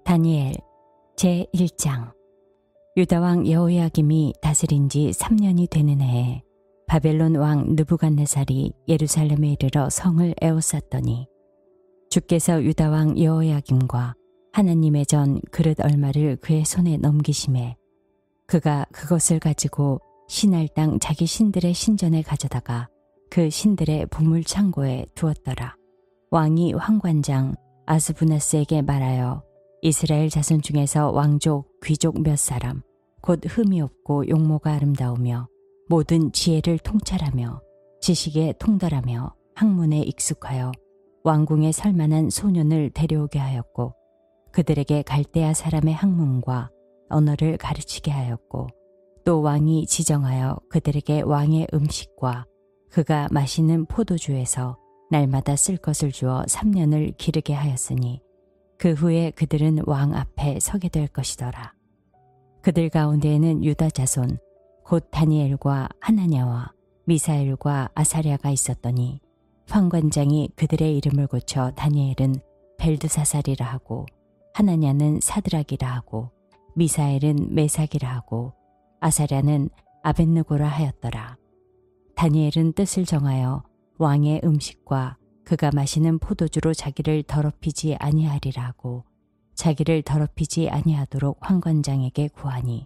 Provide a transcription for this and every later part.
다니엘 제1장. 유다왕 여호야김이 다스린 지 3년이 되는 해에 바벨론 왕 느부갓네살이 예루살렘에 이르러 성을 에워쌌더니 주께서 유다왕 여호야김과 하나님의 전 그릇 얼마를 그의 손에 넘기심에 그가 그것을 가지고 신할 땅 자기 신들의 신전에 가져다가 그 신들의 보물 창고에 두었더라. 왕이 황관장 아스부나스에게 말하여 이스라엘 자손 중에서 왕족, 귀족 몇 사람, 곧 흠이 없고 용모가 아름다우며 모든 지혜를 통찰하며 지식에 통달하며 학문에 익숙하여 왕궁에 살만한 소년을 데려오게 하였고 그들에게 갈대아 사람의 학문과 언어를 가르치게 하였고 또 왕이 지정하여 그들에게 왕의 음식과 그가 마시는 포도주에서 날마다 쓸 것을 주어 3년을 기르게 하였으니 그 후에 그들은 왕 앞에 서게 될 것이더라. 그들 가운데에는 유다 자손 곧 다니엘과 하나냐와 미사엘과 아사랴가 있었더니 황관장이 그들의 이름을 고쳐 다니엘은 벨드사살이라 하고 하나냐는 사드락이라 하고 미사엘은 메삭이라 하고 아사랴는 아벳느고라 하였더라. 다니엘은 뜻을 정하여 왕의 음식과 그가 마시는 포도주로 자기를 더럽히지 아니하리라 하고 자기를 더럽히지 아니하도록 황관장에게 구하니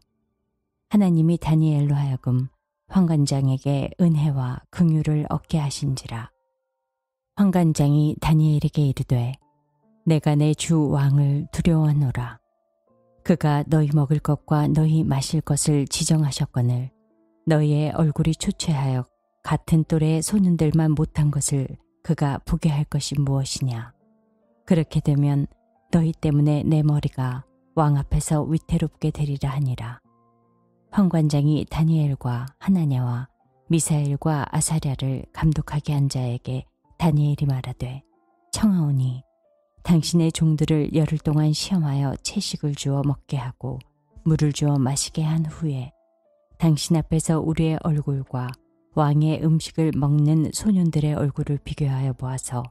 하나님이 다니엘로 하여금 황관장에게 은혜와 긍휼을 얻게 하신지라. 황관장이 다니엘에게 이르되 내가 내 주 왕을 두려워하노라. 그가 너희 먹을 것과 너희 마실 것을 지정하셨거늘 너희의 얼굴이 초췌하여 같은 또래의 소년들만 못한 것을 그가 보게 할 것이 무엇이냐. 그렇게 되면 너희 때문에 내 머리가 왕 앞에서 위태롭게 되리라 하니라. 황관장이 다니엘과 하나냐와 미사엘과 아사랴를 감독하게 한 자에게 다니엘이 말하되 청하오니 당신의 종들을 열흘 동안 시험하여 채식을 주어 먹게 하고 물을 주어 마시게 한 후에 당신 앞에서 우리의 얼굴과 왕의 음식을 먹는 소년들의 얼굴을 비교하여 보아서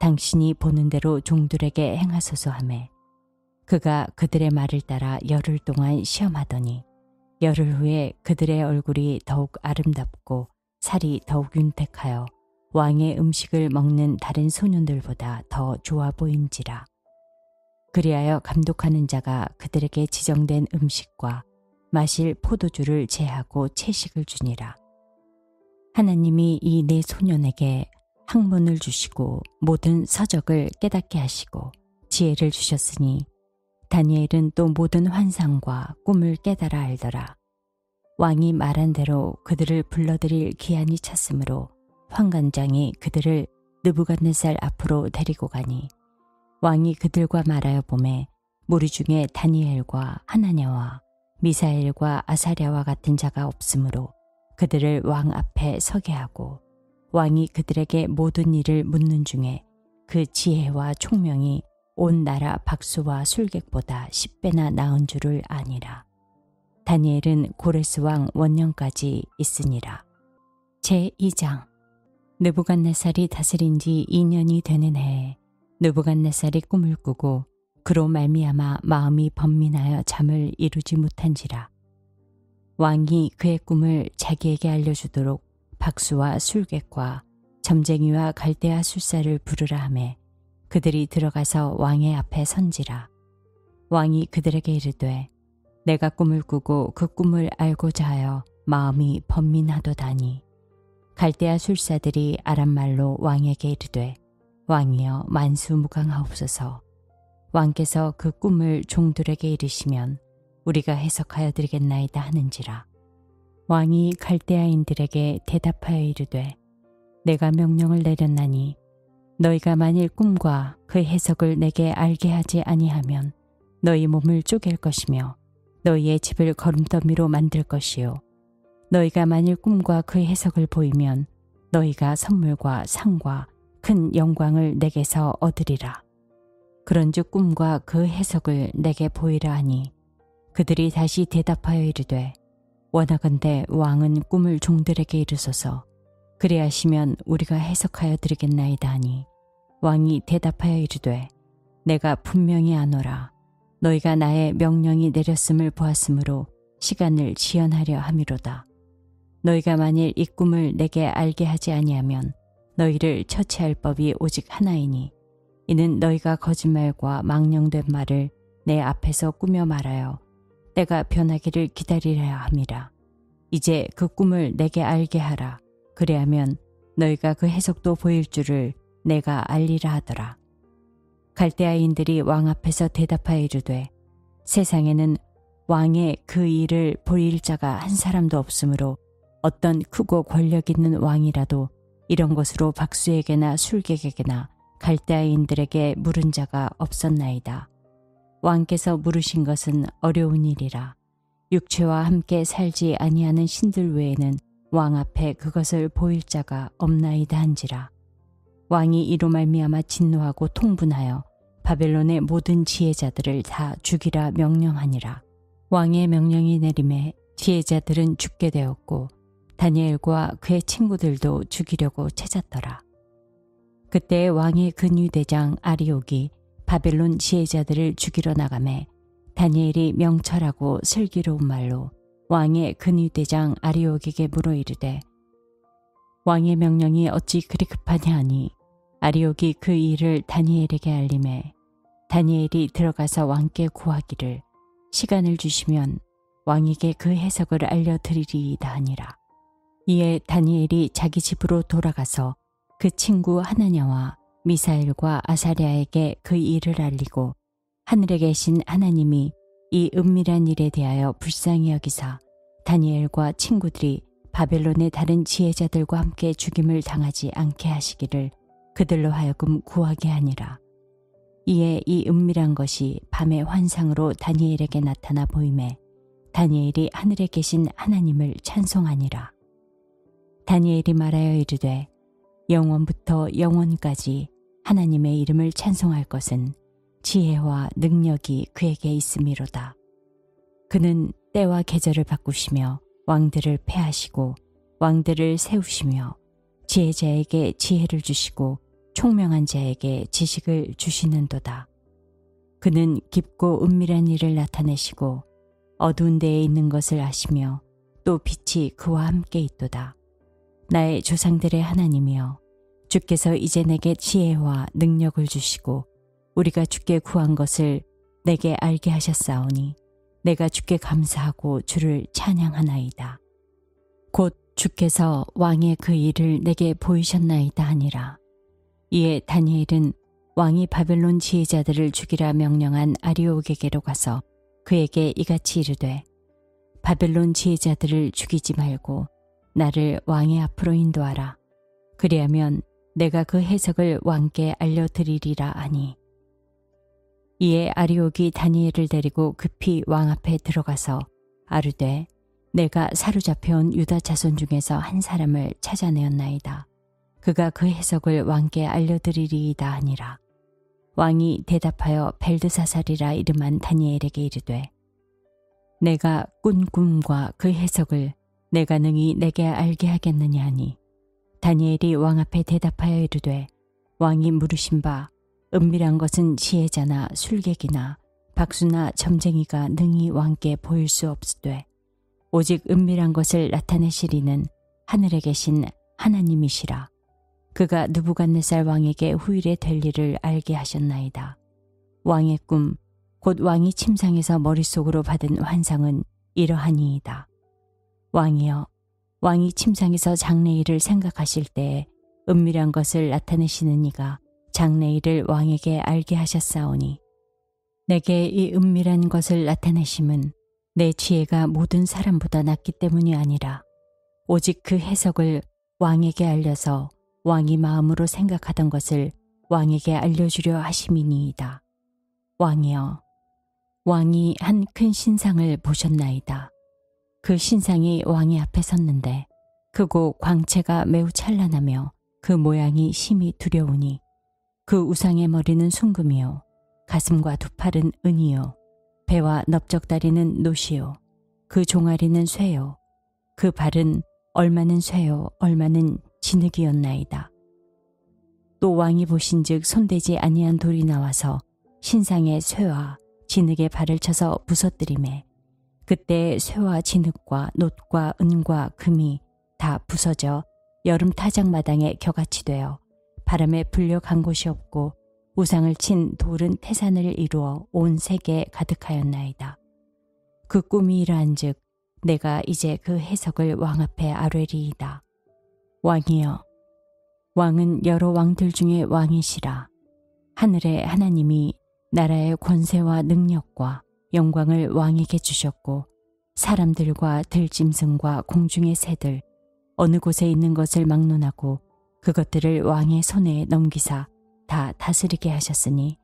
당신이 보는 대로 종들에게 행하소서 하매 그가 그들의 말을 따라 열흘 동안 시험하더니 열흘 후에 그들의 얼굴이 더욱 아름답고 살이 더욱 윤택하여 왕의 음식을 먹는 다른 소년들보다 더 좋아 보인지라. 그리하여 감독하는 자가 그들에게 지정된 음식과 마실 포도주를 제하고 채식을 주니라. 하나님이 이 네 소년에게 학문을 주시고 모든 서적을 깨닫게 하시고 지혜를 주셨으니 다니엘은 또 모든 환상과 꿈을 깨달아 알더라. 왕이 말한 대로 그들을 불러들일 기한이 찼으므로 황관장이 그들을 느부갓네살 앞으로 데리고 가니 왕이 그들과 말하여 보매 무리 중에 다니엘과 하나냐와 미사엘과 아사랴와 같은 자가 없으므로 그들을 왕 앞에 서게 하고 왕이 그들에게 모든 일을 묻는 중에 그 지혜와 총명이 온 나라 박수와 술객보다 10배나 나은 줄을 아니라. 다니엘은 고레스 왕 원년까지 있으니라. 제2장. 느부갓네살이 다스린 지 2년이 되는 해에 느부갓네살이 꿈을 꾸고 그로 말미암아 마음이 번민하여 잠을 이루지 못한지라. 왕이 그의 꿈을 자기에게 알려주도록 박수와 술객과 점쟁이와 갈대아 술사를 부르라 하매 그들이 들어가서 왕의 앞에 선지라. 왕이 그들에게 이르되 내가 꿈을 꾸고 그 꿈을 알고자 하여 마음이 번민하도다니. 갈대아 술사들이 아람말로 왕에게 이르되 왕이여 만수무강하옵소서. 왕께서 그 꿈을 종들에게 이르시면 우리가 해석하여 드리겠나이다 하는지라. 왕이 갈대아인들에게 대답하여 이르되 내가 명령을 내렸나니 너희가 만일 꿈과 그 해석을 내게 알게 하지 아니하면 너희 몸을 쪼갤 것이며 너희의 집을 거름더미로 만들 것이요 너희가 만일 꿈과 그 해석을 보이면 너희가 선물과 상과 큰 영광을 내게서 얻으리라. 그런즉 꿈과 그 해석을 내게 보이라 하니 그들이 다시 대답하여 이르되 원하건대 왕은 꿈을 종들에게 이르소서. 그리하시면 우리가 해석하여 드리겠나이다 하니 왕이 대답하여 이르되 내가 분명히 아노라. 너희가 나의 명령이 내렸음을 보았으므로 시간을 지연하려 함이로다. 너희가 만일 이 꿈을 내게 알게 하지 아니하면 너희를 처치할 법이 오직 하나이니 이는 너희가 거짓말과 망령된 말을 내 앞에서 꾸며 말하여 때가 변하기를 기다리려 함이라. 이제 그 꿈을 내게 알게 하라. 그리하면 너희가 그 해석도 보일 줄을 내가 알리라 하더라. 갈대아인들이 왕 앞에서 대답하여 이르되 세상에는 왕의 그 일을 보일 자가 한 사람도 없으므로 어떤 크고 권력 있는 왕이라도 이런 것으로 박수에게나 술객에게나 갈대아인들에게 물은 자가 없었나이다. 왕께서 물으신 것은 어려운 일이라. 육체와 함께 살지 아니하는 신들 외에는 왕 앞에 그것을 보일 자가 없나이다 한지라. 왕이 이로 말미암아 진노하고 통분하여 바벨론의 모든 지혜자들을 다 죽이라 명령하니라. 왕의 명령이 내림에 지혜자들은 죽게 되었고 다니엘과 그의 친구들도 죽이려고 찾았더라. 그때 왕의 근위대장 아리옥이 바벨론 지혜자들을 죽이러 나가매 다니엘이 명철하고 슬기로운 말로 왕의 근위대장 아리옥에게 물어 이르되 왕의 명령이 어찌 그리 급하냐 하니 아리옥이 그 일을 다니엘에게 알림해 다니엘이 들어가서 왕께 구하기를 시간을 주시면 왕에게 그 해석을 알려드리리이다 하니라. 이에 다니엘이 자기 집으로 돌아가서 그 친구 하나냐와 미사엘과 아사랴에게 그 일을 알리고 하늘에 계신 하나님이 이 은밀한 일에 대하여 불쌍히 여기사 다니엘과 친구들이 바벨론의 다른 지혜자들과 함께 죽임을 당하지 않게 하시기를 그들로 하여금 구하게 하니라. 이에 이 은밀한 것이 밤의 환상으로 다니엘에게 나타나 보임에 다니엘이 하늘에 계신 하나님을 찬송하니라. 다니엘이 말하여 이르되 영원부터 영원까지 하나님의 이름을 찬송할 것은 지혜와 능력이 그에게 있음이로다. 그는 때와 계절을 바꾸시며 왕들을 패하시고 왕들을 세우시며 지혜자에게 지혜를 주시고 총명한 자에게 지식을 주시는도다. 그는 깊고 은밀한 일을 나타내시고 어두운 데에 있는 것을 아시며 또 빛이 그와 함께 있도다. 나의 조상들의 하나님이여 주께서 이제 내게 지혜와 능력을 주시고 우리가 주께 구한 것을 내게 알게 하셨사오니 내가 주께 감사하고 주를 찬양하나이다. 곧 주께서 왕의 그 일을 내게 보이셨나이다 하니라. 이에 다니엘은 왕이 바벨론 지혜자들을 죽이라 명령한 아리옥에게로 가서 그에게 이같이 이르되 바벨론 지혜자들을 죽이지 말고 나를 왕의 앞으로 인도하라. 그리하면 내가 그 해석을 왕께 알려드리리라 하니 이에 아리옥이 다니엘을 데리고 급히 왕 앞에 들어가서 아르되 내가 사로잡혀온 유다 자손 중에서 한 사람을 찾아내었나이다. 그가 그 해석을 왕께 알려드리리이다 하니라. 왕이 대답하여 벨드사살이라 이름한 다니엘에게 이르되 내가 꾼 꿈과 그 해석을 내가 능히 내게 알게 하겠느냐 하니 다니엘이 왕 앞에 대답하여 이르되 왕이 물으신 바 은밀한 것은 지혜자나 술객이나 박수나 점쟁이가 능히 왕께 보일 수 없으되 오직 은밀한 것을 나타내시리는 하늘에 계신 하나님이시라. 그가 느부갓네살 왕에게 후일에 될 일을 알게 하셨나이다. 왕의 꿈, 곧 왕이 침상에서 머릿속으로 받은 환상은 이러하니이다. 왕이여, 왕이 침상에서 장래일을 생각하실 때에 은밀한 것을 나타내시는 이가 장래일을 왕에게 알게 하셨사오니 내게 이 은밀한 것을 나타내심은 내 지혜가 모든 사람보다 낫기 때문이 아니라 오직 그 해석을 왕에게 알려서 왕이 마음으로 생각하던 것을 왕에게 알려주려 하심이니이다. 왕이여, 왕이 한 큰 신상을 보셨나이다. 그 신상이 왕의 앞에 섰는데 크고 광채가 매우 찬란하며 그 모양이 심히 두려우니 그 우상의 머리는 순금이요 가슴과 두 팔은 은이요 배와 넓적다리는 노시요 그 종아리는 쇠요 그 발은 얼마는 쇠요 얼마는 진흙이었나이다. 또 왕이 보신즉 손대지 아니한 돌이 나와서 신상의 쇠와 진흙에 발을 쳐서 부서뜨리매 그때 쇠와 진흙과 놋과 은과 금이 다 부서져 여름 타작마당에 겨같이 되어 바람에 불려간 곳이 없고 우상을 친 돌은 태산을 이루어 온 세계에 가득하였나이다. 그 꿈이 이러한즉 내가 이제 그 해석을 왕 앞에 아뢰리이다. 왕이여, 왕은 여러 왕들 중에 왕이시라. 하늘의 하나님이 나라의 권세와 능력과 영광을 왕에게 주셨고 사람들과 들짐승과 공중의 새들 어느 곳에 있는 것을 막론하고 그것들을 왕의 손에 넘기사 다 다스리게 하셨으니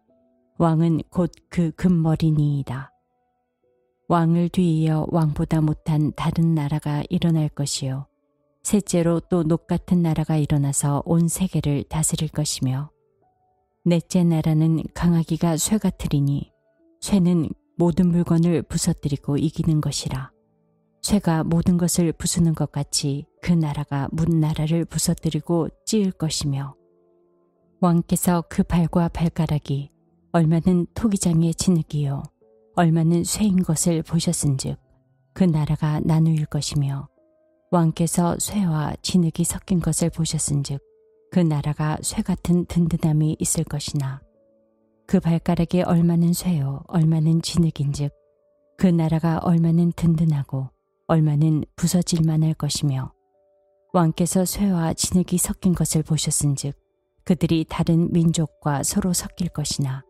왕은 곧 그 금머리니이다. 왕을 뒤이어 왕보다 못한 다른 나라가 일어날 것이요 셋째로 또 녹 같은 나라가 일어나서 온 세계를 다스릴 것이며 넷째 나라는 강하기가 쇠 같으리니 쇠는 모든 물건을 부서뜨리고 이기는 것이라. 쇠가 모든 것을 부수는 것 같이 그 나라가 문 나라를 부서뜨리고 찌을 것이며 왕께서 그 발과 발가락이 얼마는 토기장의 진흙이요 얼마는 쇠인 것을 보셨은즉 그 나라가 나누일 것이며 왕께서 쇠와 진흙이 섞인 것을 보셨은즉 그 나라가 쇠 같은 든든함이 있을 것이나 그 발가락이 얼마는 쇠요 얼마는 진흙인즉 그 나라가 얼마는 든든하고 얼마는 부서질만 할 것이며 왕께서 쇠와 진흙이 섞인 것을 보셨은즉 그들이 다른 민족과 서로 섞일 것이나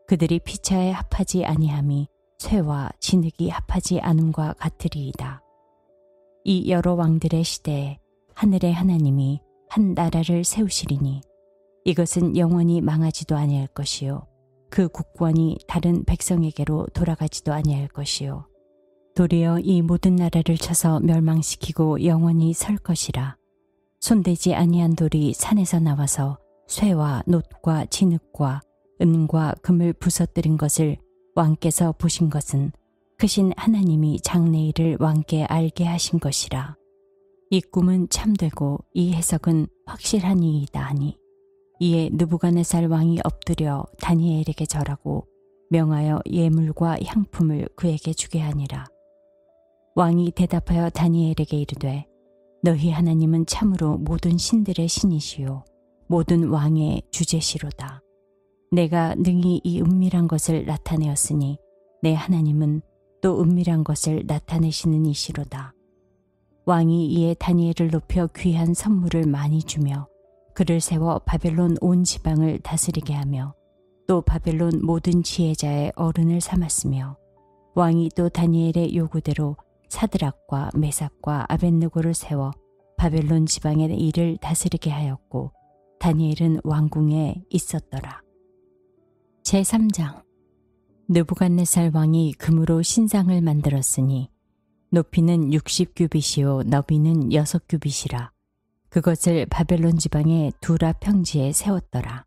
그들이 피차에 합하지 아니함이 쇠와 진흙이 합하지 않음과 같으리이다. 이 여러 왕들의 시대에 하늘의 하나님이 한 나라를 세우시리니 이것은 영원히 망하지도 아니할 것이요 그 국권이 다른 백성에게로 돌아가지도 아니할 것이요 도리어 이 모든 나라를 쳐서 멸망시키고 영원히 설 것이라. 손대지 아니한 돌이 산에서 나와서 쇠와 놋과 진흙과 은과 금을 부서뜨린 것을 왕께서 보신 것은 크신 하나님이 장래일을 왕께 알게 하신 것이라. 이 꿈은 참되고 이 해석은 확실하니이다 하니 이에 느부갓네살 왕이 엎드려 다니엘에게 절하고 명하여 예물과 향품을 그에게 주게 하니라. 왕이 대답하여 다니엘에게 이르되 너희 하나님은 참으로 모든 신들의 신이시요 모든 왕의 주제시로다. 내가 능히 이 은밀한 것을 나타내었으니 내 하나님은 또 은밀한 것을 나타내시는 이시로다. 왕이 이에 다니엘을 높여 귀한 선물을 많이 주며 그를 세워 바벨론 온 지방을 다스리게 하며 또 바벨론 모든 지혜자의 어른을 삼았으며 왕이 또 다니엘의 요구대로 사드락과 메삭과 아벳느고를 세워 바벨론 지방의 일을 다스리게 하였고 다니엘은 왕궁에 있었더라. 제3장 느부갓네살 왕이 금으로 신상을 만들었으니 높이는 60규빗이요 너비는 6규빗이라. 그것을 바벨론 지방의 두라 평지에 세웠더라.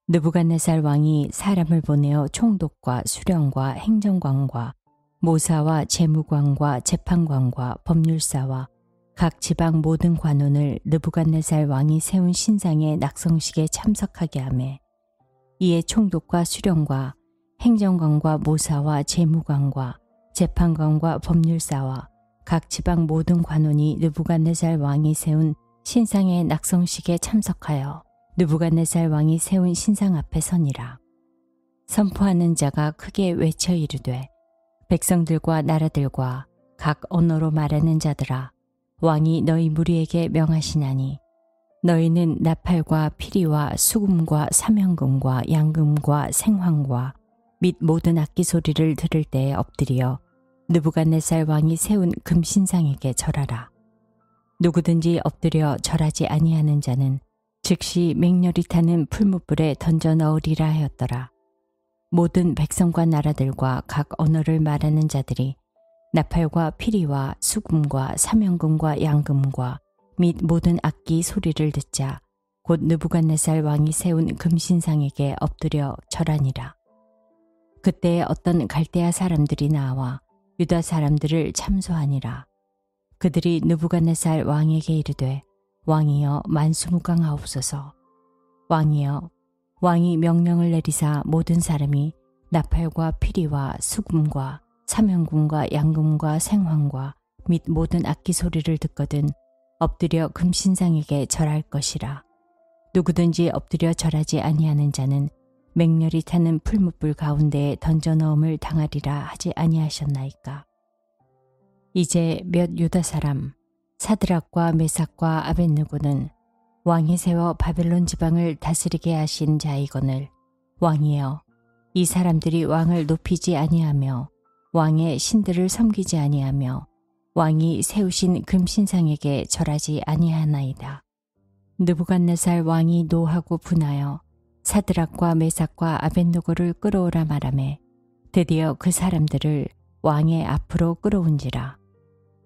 느부갓네살 왕이 사람을 보내어 총독과 수령과 행정관과 모사와 재무관과 재판관과 법률사와 각 지방 모든 관원을 느부갓네살 왕이 세운 신상의 낙성식에 참석하게 하매 이에 총독과 수령과 행정관과 모사와 재무관과 재판관과 법률사와 각 지방 모든 관원이 느부갓네살 왕이 세운 신상의 낙성식에 참석하여 느부갓네살 왕이 세운 신상 앞에 서니라. 선포하는 자가 크게 외쳐 이르되 백성들과 나라들과 각 언어로 말하는 자들아 왕이 너희 무리에게 명하시나니 너희는 나팔과 피리와 수금과 사명금과 양금과 생황과 및 모든 악기 소리를 들을 때에 엎드려 느부갓네살 왕이 세운 금신상에게 절하라. 누구든지 엎드려 절하지 아니하는 자는 즉시 맹렬히 타는 풀무불에 던져 넣으리라 하였더라. 모든 백성과 나라들과 각 언어를 말하는 자들이 나팔과 피리와 수금과 사명금과 양금과 및 모든 악기 소리를 듣자 곧 느부갓네살 왕이 세운 금신상에게 엎드려 절하니라. 그때 어떤 갈대아 사람들이 나와 유다 사람들을 참소하니라. 그들이 느부갓네살 왕에게 이르되 왕이여 만수무강하옵소서. 왕이여 왕이 명령을 내리사 모든 사람이 나팔과 피리와 수금과 사명금과 양금과 생황과 및 모든 악기 소리를 듣거든 엎드려 금신상에게 절할 것이라. 누구든지 엎드려 절하지 아니하는 자는 맹렬히 타는 풀무불 가운데에 던져 넣음을 당하리라 하지 아니하셨나이까. 이제 몇 유다 사람 사드락과 메삭과 아벳느고는 왕이 세워 바벨론 지방을 다스리게 하신 자이거늘 왕이여, 이 사람들이 왕을 높이지 아니하며 왕의 신들을 섬기지 아니하며 왕이 세우신 금신상에게 절하지 아니하나이다. 느부갓네살 왕이 노하고 분하여 사드락과 메삭과 아벳느고를 끌어오라 말하매 드디어 그 사람들을 왕의 앞으로 끌어온지라.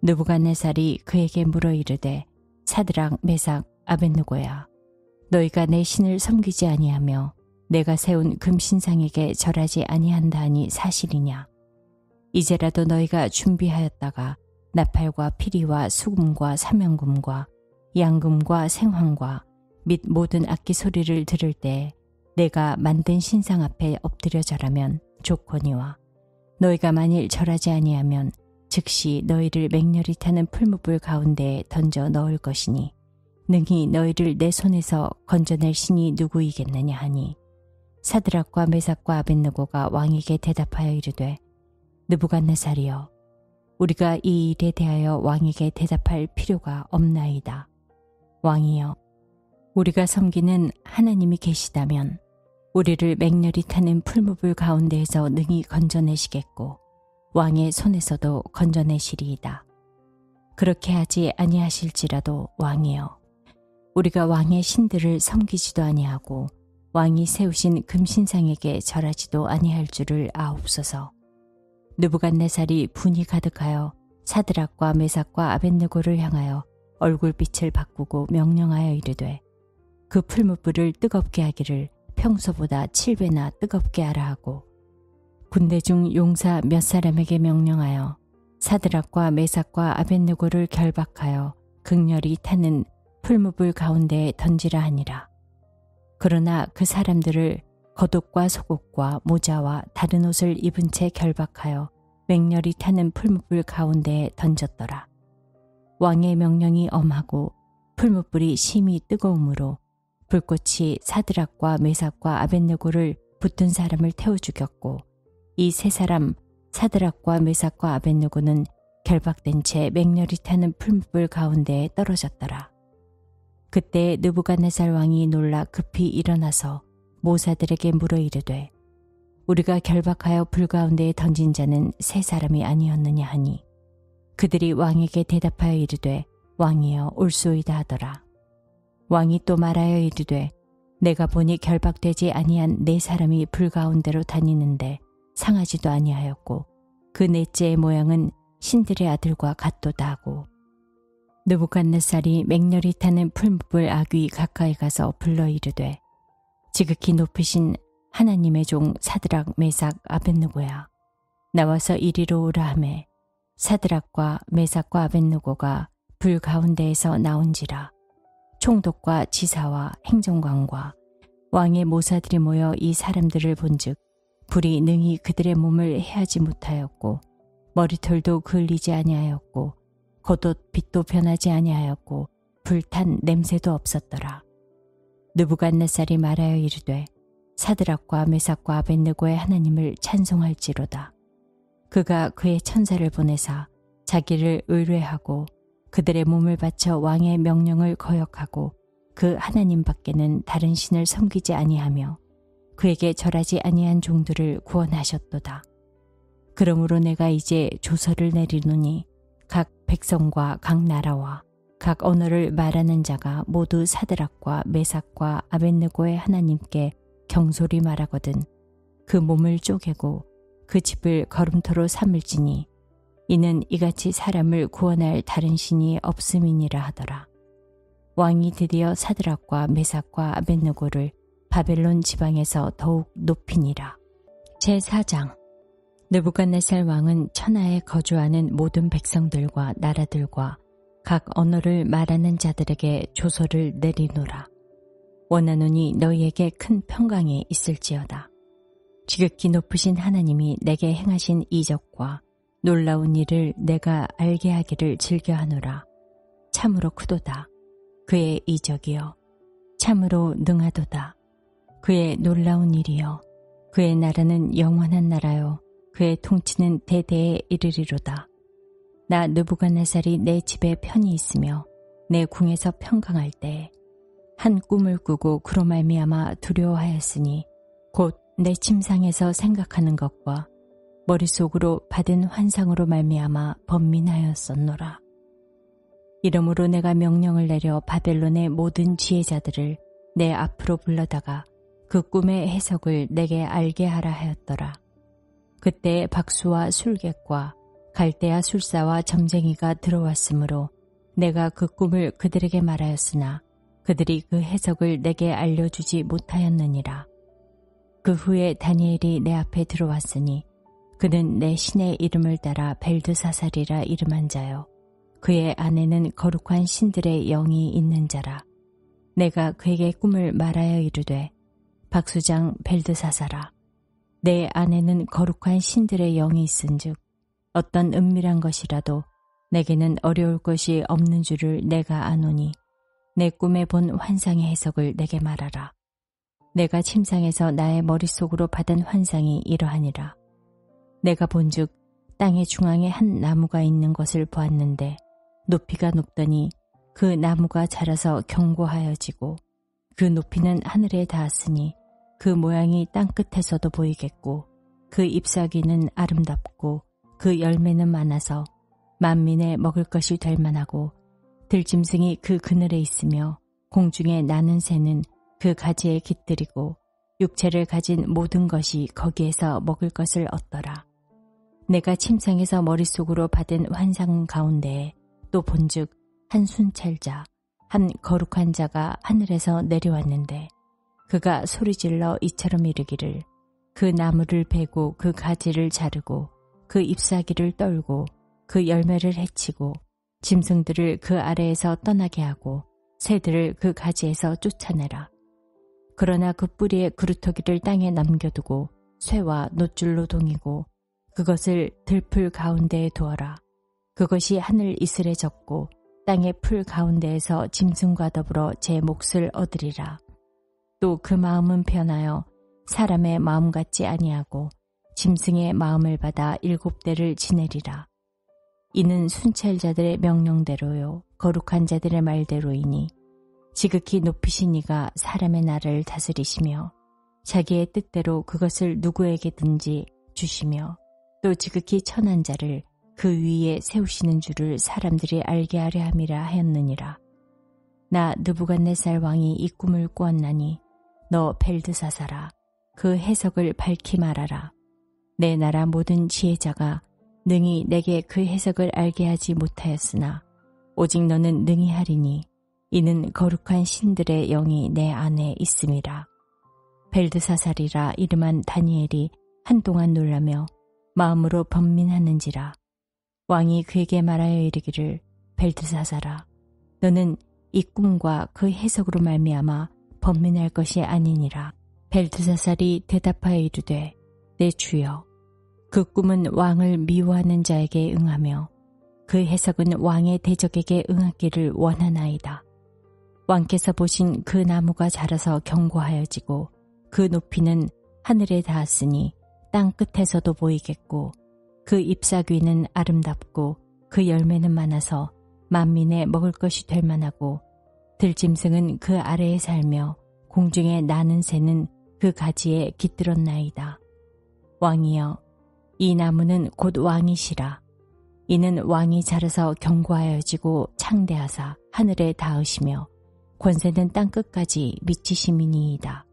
느부갓네살이 그에게 물어 이르되 사드락 메삭 아벳느고야, 너희가 내 신을 섬기지 아니하며 내가 세운 금신상에게 절하지 아니한다 하니 사실이냐? 이제라도 너희가 준비하였다가 나팔과 피리와 수금과 사명금과 양금과 생황과 및 모든 악기 소리를 들을 때 내가 만든 신상 앞에 엎드려 절하면 좋거니와, 너희가 만일 절하지 아니하면 즉시 너희를 맹렬히 타는 풀무불 가운데에 던져 넣을 것이니 능히 너희를 내 손에서 건져낼 신이 누구이겠느냐 하니, 사드락과 메삭과 아벳느고가 왕에게 대답하여 이르되 느부갓네살이여, 우리가 이 일에 대하여 왕에게 대답할 필요가 없나이다. 왕이여, 우리가 섬기는 하나님이 계시다면 우리를 맹렬히 타는 풀무불 가운데에서 능히 건져내시겠고 왕의 손에서도 건져내시리이다. 그렇게 하지 아니하실지라도 왕이여, 우리가 왕의 신들을 섬기지도 아니하고 왕이 세우신 금신상에게 절하지도 아니할 줄을 아옵소서. 느부갓네살이 분이 가득하여 사드락과 메삭과 아벳느고를 향하여 얼굴빛을 바꾸고 명령하여 이르되 그 풀무불을 뜨겁게 하기를 평소보다 7배나 뜨겁게 하라 하고, 군대 중 용사 몇 사람에게 명령하여 사드락과 메삭과 아벳느고를 결박하여 극렬히 타는 풀무불 가운데에 던지라 하니라. 그러나 그 사람들을 겉옷과 속옷과 모자와 다른 옷을 입은 채 결박하여 맹렬히 타는 풀무불 가운데에 던졌더라. 왕의 명령이 엄하고 풀무불이 심히 뜨거우므로 불꽃이 사드락과 메삭과 아벳느고를 붙든 사람을 태워 죽였고, 이 세 사람 사드락과 메삭과 아벳느고는 결박된 채 맹렬히 타는 풀무불 가운데에 떨어졌더라. 그때 느부갓네살 왕이 놀라 급히 일어나서 모사들에게 물어 이르되 우리가 결박하여 불 가운데에 던진 자는 세 사람이 아니었느냐 하니, 그들이 왕에게 대답하여 이르되 왕이여 옳소이다 하더라. 왕이 또 말하여 이르되 내가 보니 결박되지 아니한 네 사람이 불 가운데로 다니는데 상하지도 아니하였고 그 넷째의 모양은 신들의 아들과 같도다 하고, 느부갓네살이 맹렬히 타는 풀무불 아귀 가까이 가서 불러 이르되 지극히 높으신 하나님의 종 사드락 메삭 아벳느고야, 나와서 이리로 오라 하매 사드락과 메삭과 아벳느고가 불 가운데에서 나온지라. 총독과 지사와 행정관과 왕의 모사들이 모여 이 사람들을 본즉 불이 능히 그들의 몸을 해하지 못하였고 머리털도 그을리지 아니하였고 겉옷 빛도 변하지 아니하였고 불탄 냄새도 없었더라. 느부갓네살이 말하여 이르되 사드락과 메삭과 아벳느고의 하나님을 찬송할지로다. 그가 그의 천사를 보내사 자기를 의뢰하고 그들의 몸을 바쳐 왕의 명령을 거역하고 그 하나님 밖에는 다른 신을 섬기지 아니하며 그에게 절하지 아니한 종들을 구원하셨도다. 그러므로 내가 이제 조서를 내리노니 각 백성과 각 나라와 각 언어를 말하는 자가 모두 사드락과 메삭과 아벳느고의 하나님께 경솔히 말하거든 그 몸을 쪼개고 그 집을 걸음터로 삼을지니 이는 이같이 사람을 구원할 다른 신이 없음이니라 하더라. 왕이 드디어 사드락과 메삭과 아벳느고를 바벨론 지방에서 더욱 높이니라. 제4장. 느부갓네살 왕은 천하에 거주하는 모든 백성들과 나라들과 각 언어를 말하는 자들에게 조서를 내리노라. 원하노니 너희에게 큰 평강이 있을지어다. 지극히 높으신 하나님이 내게 행하신 이적과 놀라운 일을 내가 알게 하기를 즐겨하노라. 참으로 크도다. 그의 이적이여. 참으로 능하도다. 그의 놀라운 일이여. 그의 나라는 영원한 나라요. 그의 통치는 대대에 이르리로다. 나 느부갓네살이 내 집에 편히 있으며 내 궁에서 평강할 때에 한 꿈을 꾸고 그로 말미암아 두려워하였으니 곧 내 침상에서 생각하는 것과 머릿속으로 받은 환상으로 말미암아 번민하였었노라. 이러므로 내가 명령을 내려 바벨론의 모든 지혜자들을 내 앞으로 불러다가 그 꿈의 해석을 내게 알게 하라 하였더라. 그때 박수와 술객과 갈대아 술사와 점쟁이가 들어왔으므로 내가 그 꿈을 그들에게 말하였으나 그들이 그 해석을 내게 알려주지 못하였느니라. 그 후에 다니엘이 내 앞에 들어왔으니 그는 내 신의 이름을 따라 벨드사살이라 이름한 자요. 그의 안에는 거룩한 신들의 영이 있는 자라. 내가 그에게 꿈을 말하여 이르되 박수장 벨드사살아, 내 안에는 거룩한 신들의 영이 있은즉 어떤 은밀한 것이라도 내게는 어려울 것이 없는 줄을 내가 아노니 내 꿈에 본 환상의 해석을 내게 말하라. 내가 침상에서 나의 머릿속으로 받은 환상이 이러하니라. 내가 본즉 땅의 중앙에 한 나무가 있는 것을 보았는데 높이가 높더니 그 나무가 자라서 견고하여지고 그 높이는 하늘에 닿았으니 그 모양이 땅끝에서도 보이겠고 그 잎사귀는 아름답고 그 열매는 많아서 만민의 먹을 것이 될 만하고 들짐승이 그 그늘에 있으며 공중에 나는 새는 그 가지에 깃들이고 육체를 가진 모든 것이 거기에서 먹을 것을 얻더라. 내가 침상에서 머릿속으로 받은 환상 가운데에 또 본즉 한 순찰자, 한 거룩한 자가 하늘에서 내려왔는데 그가 소리질러 이처럼 이르기를 그 나무를 베고 그 가지를 자르고 그 잎사귀를 떨고 그 열매를 해치고 짐승들을 그 아래에서 떠나게 하고 새들을 그 가지에서 쫓아내라. 그러나 그 뿌리의 그루터기를 땅에 남겨두고 쇠와 놋줄로 동이고 그것을 들풀 가운데에 두어라. 그것이 하늘 이슬에 젖고 땅의 풀 가운데에서 짐승과 더불어 제 몫을 얻으리라. 또 그 마음은 변하여 사람의 마음 같지 아니하고 짐승의 마음을 받아 7대를 지내리라. 이는 순찰자들의 명령대로요 거룩한 자들의 말대로이니 지극히 높이신 이가 사람의 나라를 다스리시며 자기의 뜻대로 그것을 누구에게든지 주시며 또 지극히 천한 자를 그 위에 세우시는 줄을 사람들이 알게 하려 함이라 하였느니라. 나 느부갓네살 왕이 이 꿈을 꾸었나니 너 벨드사살아, 그 해석을 밝히 말하라. 내 나라 모든 지혜자가 능히 내게 그 해석을 알게 하지 못하였으나 오직 너는 능히 하리니 이는 거룩한 신들의 영이 내 안에 있음이라. 벨드사살이라 이름한 다니엘이 한동안 놀라며 마음으로 번민하는지라. 왕이 그에게 말하여 이르기를 벨드사살아, 너는 이 꿈과 그 해석으로 말미암아 번민할 것이 아니니라. 벨드사살이 대답하여 이르되 내 주여, 그 꿈은 왕을 미워하는 자에게 응하며 그 해석은 왕의 대적에게 응하기를 원하나이다. 왕께서 보신 그 나무가 자라서 견고하여지고 그 높이는 하늘에 닿았으니 땅 끝에서도 보이겠고 그 잎사귀는 아름답고 그 열매는 많아서 만민의 먹을 것이 될 만하고 들짐승은 그 아래에 살며 공중에 나는 새는 그 가지에 깃들었나이다. 왕이여, 이 나무는 곧 왕이시라. 이는 왕이 자라서 견고하여지고 창대하사 하늘에 닿으시며 권세는 땅끝까지 미치심이니이다.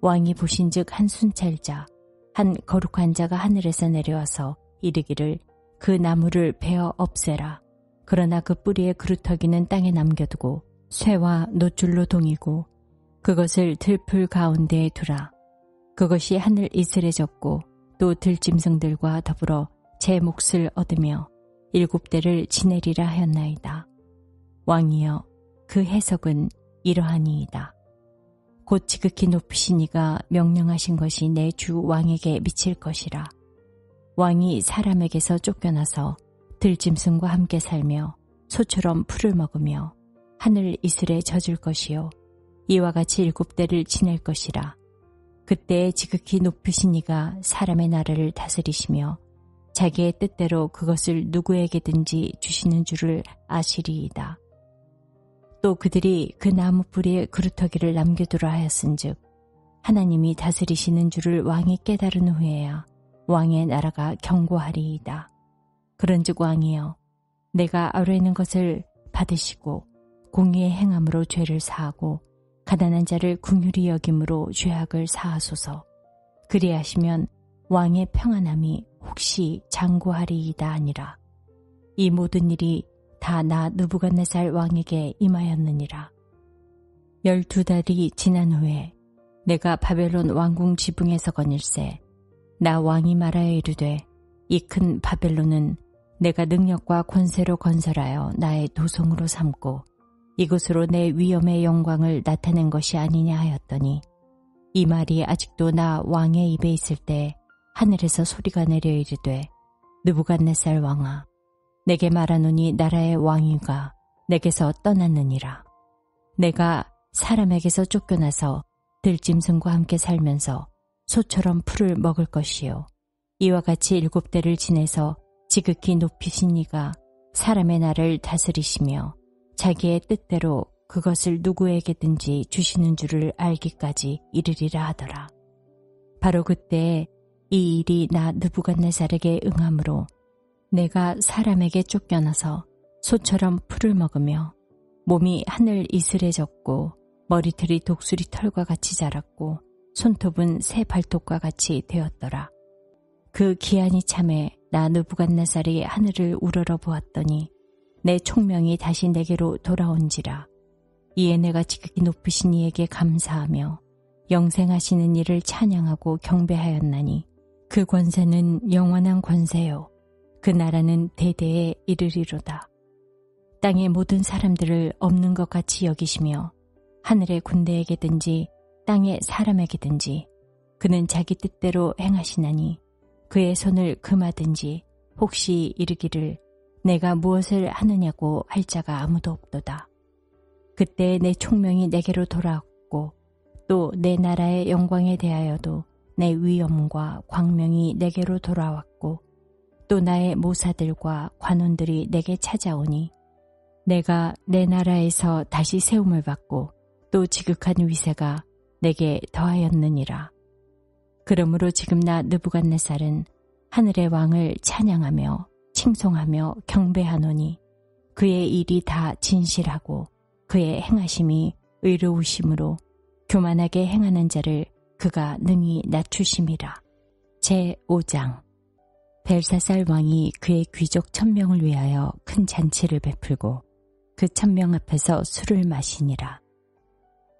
왕이 보신즉 한 순찰자, 한 거룩한 자가 하늘에서 내려와서 이르기를 그 나무를 베어 없애라. 그러나 그 뿌리의 그루터기는 땅에 남겨두고 쇠와 놋줄로 동이고 그것을 들풀 가운데에 두라. 그것이 하늘 이슬에 젖고 또 들짐승들과 더불어 제 몫을 얻으며 7대를 지내리라 하였나이다. 왕이여, 그 해석은 이러하니이다. 곧 지극히 높으신 이가 명령하신 것이 내 주 왕에게 미칠 것이라. 왕이 사람에게서 쫓겨나서 들짐승과 함께 살며 소처럼 풀을 먹으며 하늘 이슬에 젖을 것이요 이와 같이 7대를 지낼 것이라. 그때에 지극히 높으신 이가 사람의 나라를 다스리시며 자기의 뜻대로 그것을 누구에게든지 주시는 줄을 아시리이다. 또 그들이 그 나무 뿌리에 그루터기를 남겨두라 하였은즉 하나님이 다스리시는 줄을 왕이 깨달은 후에야 왕의 나라가 견고하리이다. 그런즉 왕이여 내가 아뢰는 것을 받으시고 공의의 행함으로 죄를 사하고 가난한 자를 긍휼히 여김으로 죄악을 사하소서. 그리하시면 왕의 평안함이 혹시 장구하리이다 아니라. 이 모든 일이 다 나 느부갓네살 왕에게 임하였느니라. 12달이 지난 후에 내가 바벨론 왕궁 지붕에서 거닐새 나 왕이 말하여 이르되 이 큰 바벨론은 내가 능력과 권세로 건설하여 나의 도성으로 삼고 이곳으로 내 위엄의 영광을 나타낸 것이 아니냐 하였더니 이 말이 아직도 나 왕의 입에 있을 때 하늘에서 소리가 내려 이르되 느부갓네살 왕아 내게 말하노니 나라의 왕위가 내게서 떠났느니라. 내가 사람에게서 쫓겨나서 들짐승과 함께 살면서 소처럼 풀을 먹을 것이요 이와 같이 7대를 지내서 지극히 높이신 이가 사람의 나를 다스리시며 자기의 뜻대로 그것을 누구에게든지 주시는 줄을 알기까지 이르리라 하더라. 바로 그때에 이 일이 나 느부갓네살에게 응함으로 내가 사람에게 쫓겨나서 소처럼 풀을 먹으며 몸이 하늘 이슬에 젖고 머리털이 독수리 털과 같이 자랐고 손톱은 새 발톱과 같이 되었더라. 그 기한이 참에 나 느부갓네살이 하늘을 우러러 보았더니 내 총명이 다시 내게로 돌아온지라. 이에 내가 지극히 높으신 이에게 감사하며 영생하시는 이를 찬양하고 경배하였나니 그 권세는 영원한 권세요 그 나라는 대대에 이르리로다. 땅의 모든 사람들을 없는 것 같이 여기시며 하늘의 군대에게든지 땅의 사람에게든지 그는 자기 뜻대로 행하시나니 그의 손을 금하든지 혹시 이르기를 내가 무엇을 하느냐고 할 자가 아무도 없도다. 그때 내 총명이 내게로 돌아왔고 또 내 나라의 영광에 대하여도 내 위엄과 광명이 내게로 돌아왔고 또 나의 모사들과 관원들이 내게 찾아오니 내가 내 나라에서 다시 세움을 받고 또 지극한 위세가 내게 더하였느니라. 그러므로 지금 나 느부갓네살은 하늘의 왕을 찬양하며 칭송하며 경배하노니 그의 일이 다 진실하고 그의 행하심이 의로우심으로 교만하게 행하는 자를 그가 능히 낮추심이라. 제5장 벨사살 왕이 그의 귀족 1000명을 위하여 큰 잔치를 베풀고 그 1000명 앞에서 술을 마시니라.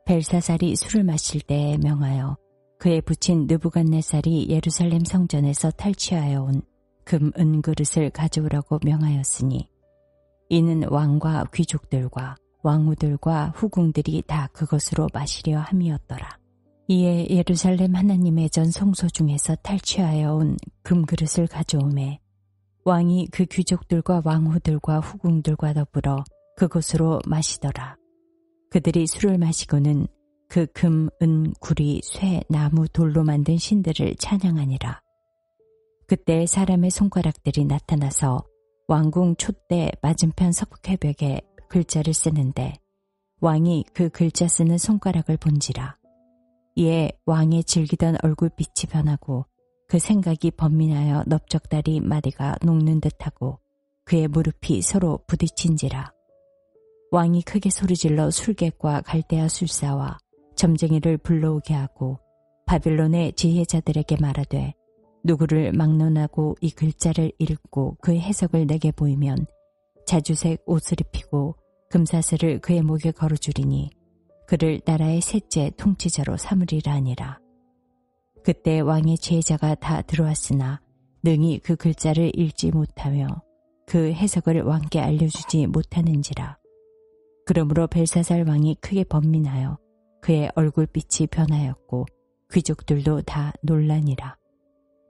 벨사살이 술을 마실 때에 명하여 그의 부친 느부갓네살이 예루살렘 성전에서 탈취하여 온 금, 은 그릇을 가져오라고 명하였으니 이는 왕과 귀족들과 왕후들과 후궁들이 다 그것으로 마시려 함이었더라. 이에 예루살렘 하나님의 전 성소 중에서 탈취하여 온 금그릇을 가져오매 왕이 그 귀족들과 왕후들과 후궁들과 더불어 그것으로 마시더라. 그들이 술을 마시고는 그 금, 은, 구리, 쇠, 나무, 돌로 만든 신들을 찬양하니라. 그때 사람의 손가락들이 나타나서 왕궁 촛대 맞은편 석회벽에 글자를 쓰는데 왕이 그 글자 쓰는 손가락을 본지라. 이에 왕의 즐기던 얼굴빛이 변하고 그 생각이 번민하여 넓적다리 마디가 녹는 듯하고 그의 무릎이 서로 부딪힌지라. 왕이 크게 소리질러 술객과 갈대아 술사와 점쟁이를 불러오게 하고 바빌론의 지혜자들에게 말하되 누구를 막론하고 이 글자를 읽고 그 해석을 내게 보이면 자주색 옷을 입히고 금사슬을 그의 목에 걸어주리니 그를 나라의 셋째 통치자로 삼으리라 하니라. 그때 왕의 지혜자가 다 들어왔으나 능히 그 글자를 읽지 못하며 그 해석을 왕께 알려주지 못하는지라. 그러므로 벨사살 왕이 크게 번민하여 그의 얼굴빛이 변하였고 귀족들도 다 놀라니라.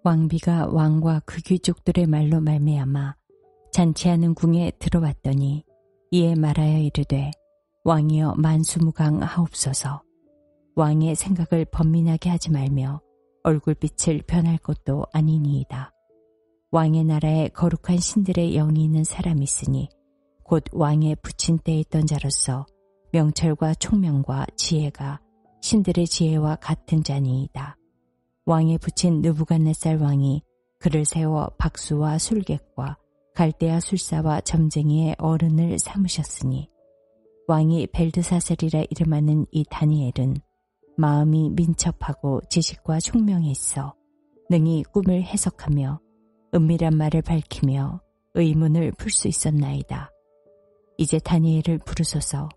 왕비가 왕과 그 귀족들의 말로 말미암아 잔치하는 궁에 들어왔더니 이에 말하여 이르되 왕이여 만수무강하옵소서. 왕의 생각을 번민하게 하지 말며 얼굴빛을 변할 것도 아니니이다. 왕의 나라에 거룩한 신들의 영이 있는 사람이 있으니 곧 왕의 붙인 때에 있던 자로서 명철과 총명과 지혜가 신들의 지혜와 같은 자니이다. 왕의 붙인 느부갓네살 왕이 그를 세워 박수와 술객과 갈대아 술사와 점쟁이의 어른을 삼으셨으니 왕이 벨드사살이라 이름하는 이 다니엘은 마음이 민첩하고 지식과 총명이 있어 능히 꿈을 해석하며 은밀한 말을 밝히며 의문을 풀 수 있었나이다. 이제 다니엘을 부르소서.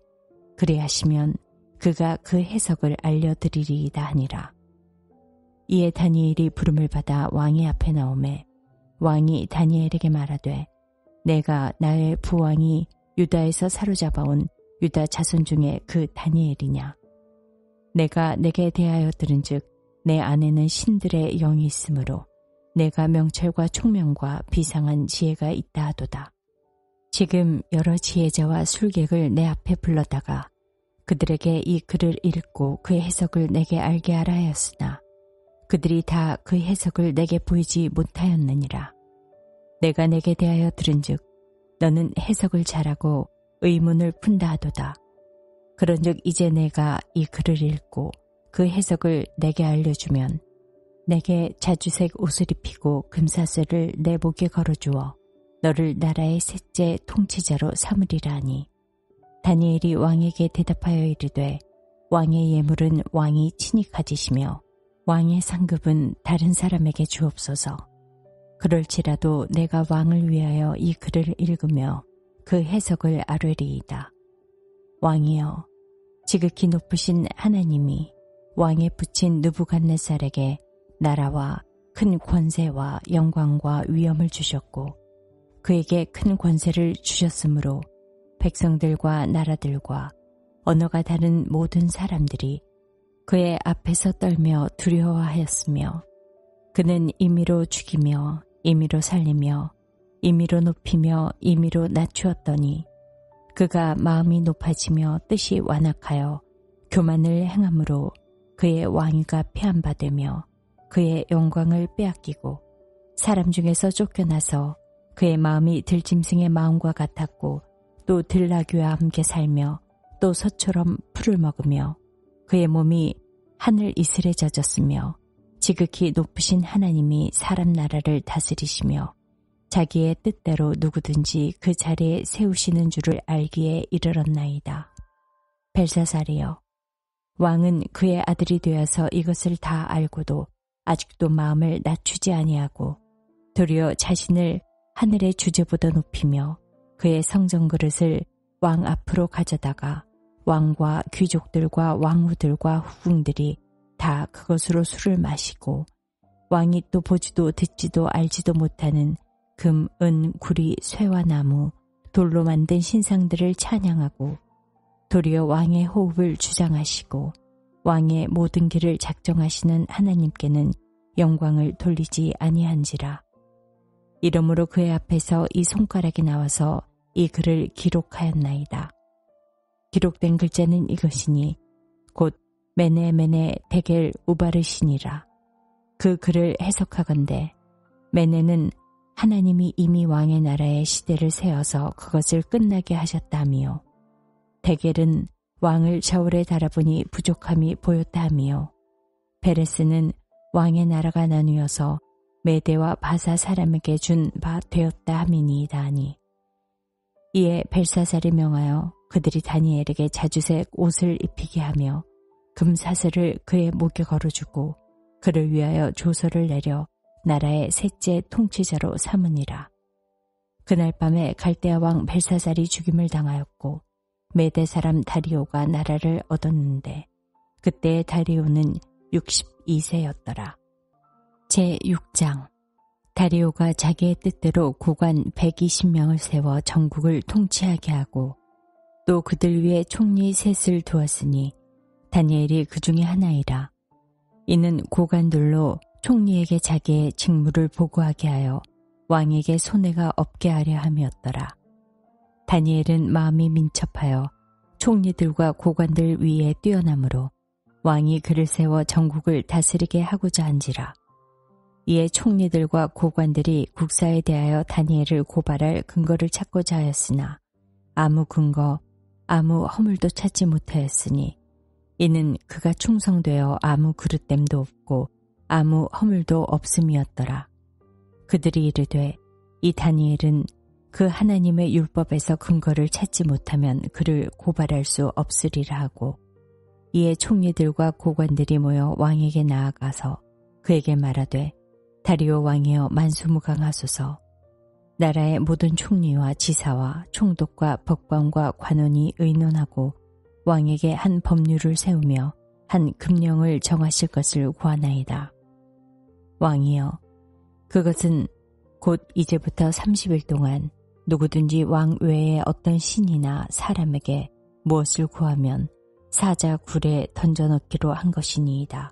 그리하시면 그가 그 해석을 알려드리리이다 하니라. 이에 다니엘이 부름을 받아 왕의 앞에 나오매 왕이 다니엘에게 말하되 내가 나의 부왕이 유다에서 사로잡아온 유다 자손 중에 그 다니엘이냐. 내가 내게 대하여 들은즉 내 안에는 신들의 영이 있으므로 내가 명철과 총명과 비상한 지혜가 있다 하도다. 지금 여러 지혜자와 술객을 내 앞에 불러다가 그들에게 이 글을 읽고 그 해석을 내게 알게 하라 하였으나 그들이 다 그 해석을 내게 보이지 못하였느니라. 내가 내게 대하여 들은즉 너는 해석을 잘하고 의문을 푼다 하도다. 그런즉 이제 내가 이 글을 읽고 그 해석을 내게 알려주면 내게 자주색 옷을 입히고 금사슬을 내 목에 걸어주어 너를 나라의 셋째 통치자로 삼으리라 하니 다니엘이 왕에게 대답하여 이르되 왕의 예물은 왕이 친히 가지시며 왕의 상급은 다른 사람에게 주옵소서. 그럴지라도 내가 왕을 위하여 이 글을 읽으며 그 해석을 아뢰리이다. 왕이여, 지극히 높으신 하나님이 왕에 붙인 느부갓네살에게 나라와 큰 권세와 영광과 위엄을 주셨고 그에게 큰 권세를 주셨으므로 백성들과 나라들과 언어가 다른 모든 사람들이 그의 앞에서 떨며 두려워하였으며 그는 임의로 죽이며 임의로 살리며 임의로 높이며 임의로 낮추었더니 그가 마음이 높아지며 뜻이 완악하여 교만을 행함으로 그의 왕위가 폐함받으며 그의 영광을 빼앗기고 사람 중에서 쫓겨나서 그의 마음이 들짐승의 마음과 같았고 또 들나귀와 함께 살며 또 소처럼 풀을 먹으며 그의 몸이 하늘 이슬에 젖었으며 지극히 높으신 하나님이 사람 나라를 다스리시며 자기의 뜻대로 누구든지 그 자리에 세우시는 줄을 알기에 이르렀나이다. 벨사살이여, 왕은 그의 아들이 되어서 이것을 다 알고도 아직도 마음을 낮추지 아니하고 도리어 자신을 하늘의 주제보다 높이며 그의 성전 그릇을 왕 앞으로 가져다가 왕과 귀족들과 왕후들과 후궁들이 다 그것으로 술을 마시고 왕이 또 보지도 듣지도 알지도 못하는 금, 은, 구리, 쇠와 나무, 돌로 만든 신상들을 찬양하고 도리어 왕의 호흡을 주장하시고 왕의 모든 길을 작정하시는 하나님께는 영광을 돌리지 아니한지라. 이러므로 그의 앞에서 이 손가락이 나와서 이 글을 기록하였나이다. 기록된 글자는 이것이니 곧 메네 데겔 우바르시니라. 그 글을 해석하건대 메네는 하나님이 이미 왕의 나라의 시대를 세워서 그것을 끝나게 하셨다며 데겔은 왕을 저울에 달아보니 부족함이 보였다 하며 베레스는 왕의 나라가 나뉘어서 메대와 바사 사람에게 준 바 되었다 함이니이다 하니 이에 벨사살이 명하여 그들이 다니엘에게 자주색 옷을 입히게 하며 금사슬을 그의 목에 걸어주고 그를 위하여 조서를 내려 나라의 셋째 통치자로 삼으니라. 그날 밤에 갈대아 왕 벨사살이 죽임을 당하였고 메대 사람 다리오가 나라를 얻었는데 그때 다리오는 62세였더라. 제6장 다리오가 자기의 뜻대로 고관 120명을 세워 전국을 통치하게 하고 또 그들 위에 총리 셋을 두었으니 다니엘이 그 중에 하나이라. 이는 고관들로 총리에게 자기의 직무를 보고하게 하여 왕에게 손해가 없게 하려 함이었더라. 다니엘은 마음이 민첩하여 총리들과 고관들 위에 뛰어나므로 왕이 그를 세워 전국을 다스리게 하고자 한지라. 이에 총리들과 고관들이 국사에 대하여 다니엘을 고발할 근거를 찾고자 하였으나 아무 근거, 아무 허물도 찾지 못하였으니 이는 그가 충성되어 아무 그릇됨도 없고 아무 허물도 없음이었더라. 그들이 이르되 이 다니엘은 그 하나님의 율법에서 근거를 찾지 못하면 그를 고발할 수 없으리라 하고 이에 총리들과 고관들이 모여 왕에게 나아가서 그에게 말하되 다리오 왕이여 만수무강하소서. 나라의 모든 총리와 지사와 총독과 법관과 관원이 의논하고 왕에게 한 법률을 세우며 한 금령을 정하실 것을 구하나이다. 왕이여 그것은 곧 이제부터 30일 동안 누구든지 왕 외에 어떤 신이나 사람에게 무엇을 구하면 사자 굴에 던져넣기로 한 것이니이다.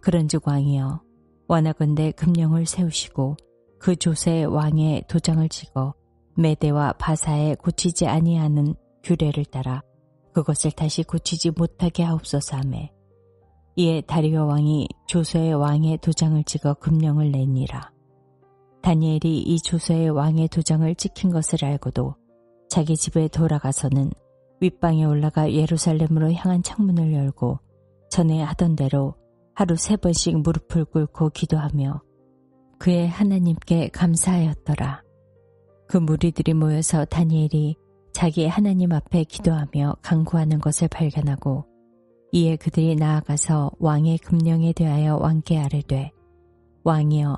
그런즉 왕이여 원하건대 금령을 세우시고 그 조세의 왕의 도장을 찍어 메대와 바사에 고치지 아니하는 규례를 따라 그것을 다시 고치지 못하게 하옵소서 하매 이에 다리오 왕이 조세의 왕의 도장을 찍어 금령을 내니라. 다니엘이 이 조세의 왕의 도장을 찍힌 것을 알고도 자기 집에 돌아가서는 윗방에 올라가 예루살렘으로 향한 창문을 열고 전에 하던 대로 하루 3번씩 무릎을 꿇고 기도하며 그의 하나님께 감사하였더라. 그 무리들이 모여서 다니엘이 자기 하나님 앞에 기도하며 간구하는 것을 발견하고 이에 그들이 나아가서 왕의 금령에 대하여 왕께 아뢰되 왕이여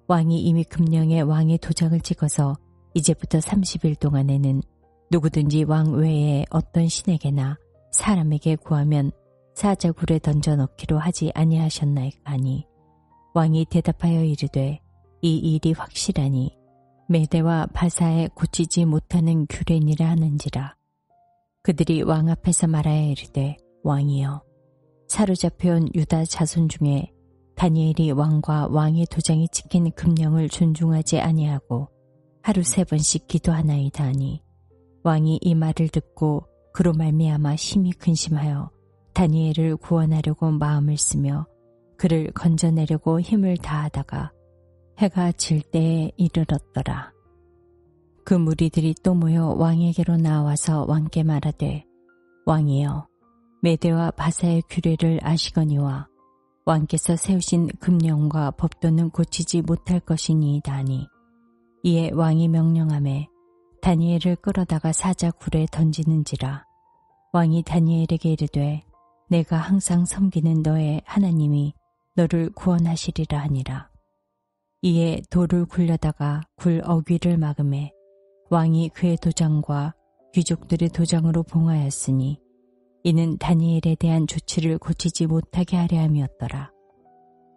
왕이 이미 금령에 왕의 도장을 찍어서 이제부터 30일 동안에는 누구든지 왕 외에 어떤 신에게나 사람에게 구하면 사자굴에 던져 넣기로 하지 아니하셨나이까 하니 왕이 대답하여 이르되 이 일이 확실하니 메대와 바사에 고치지 못하는 규례니라 하는지라. 그들이 왕 앞에서 말하여 이르되 왕이여 사로잡혀온 유다 자손 중에 다니엘이 왕과 왕의 도장이 찍힌 금령을 존중하지 아니하고 하루 3번씩 기도하나이다 하니 왕이 이 말을 듣고 그로 말미암아 심히 근심하여 다니엘을 구원하려고 마음을 쓰며 그를 건져내려고 힘을 다하다가 해가 질 때에 이르렀더라. 그 무리들이 또 모여 왕에게로 나와서 왕께 말하되 왕이여 메대와 바사의 규례를 아시거니와 왕께서 세우신 금령과 법도는 고치지 못할 것이니이다 하니 이에 왕이 명령하매 다니엘을 끌어다가 사자굴에 던지는지라. 왕이 다니엘에게 이르되 내가 항상 섬기는 너의 하나님이 너를 구원하시리라 하니라. 이에 돌을 굴려다가 굴 어귀를 막음에 왕이 그의 도장과 귀족들의 도장으로 봉하였으니 이는 다니엘에 대한 조치를 고치지 못하게 하려 함이었더라.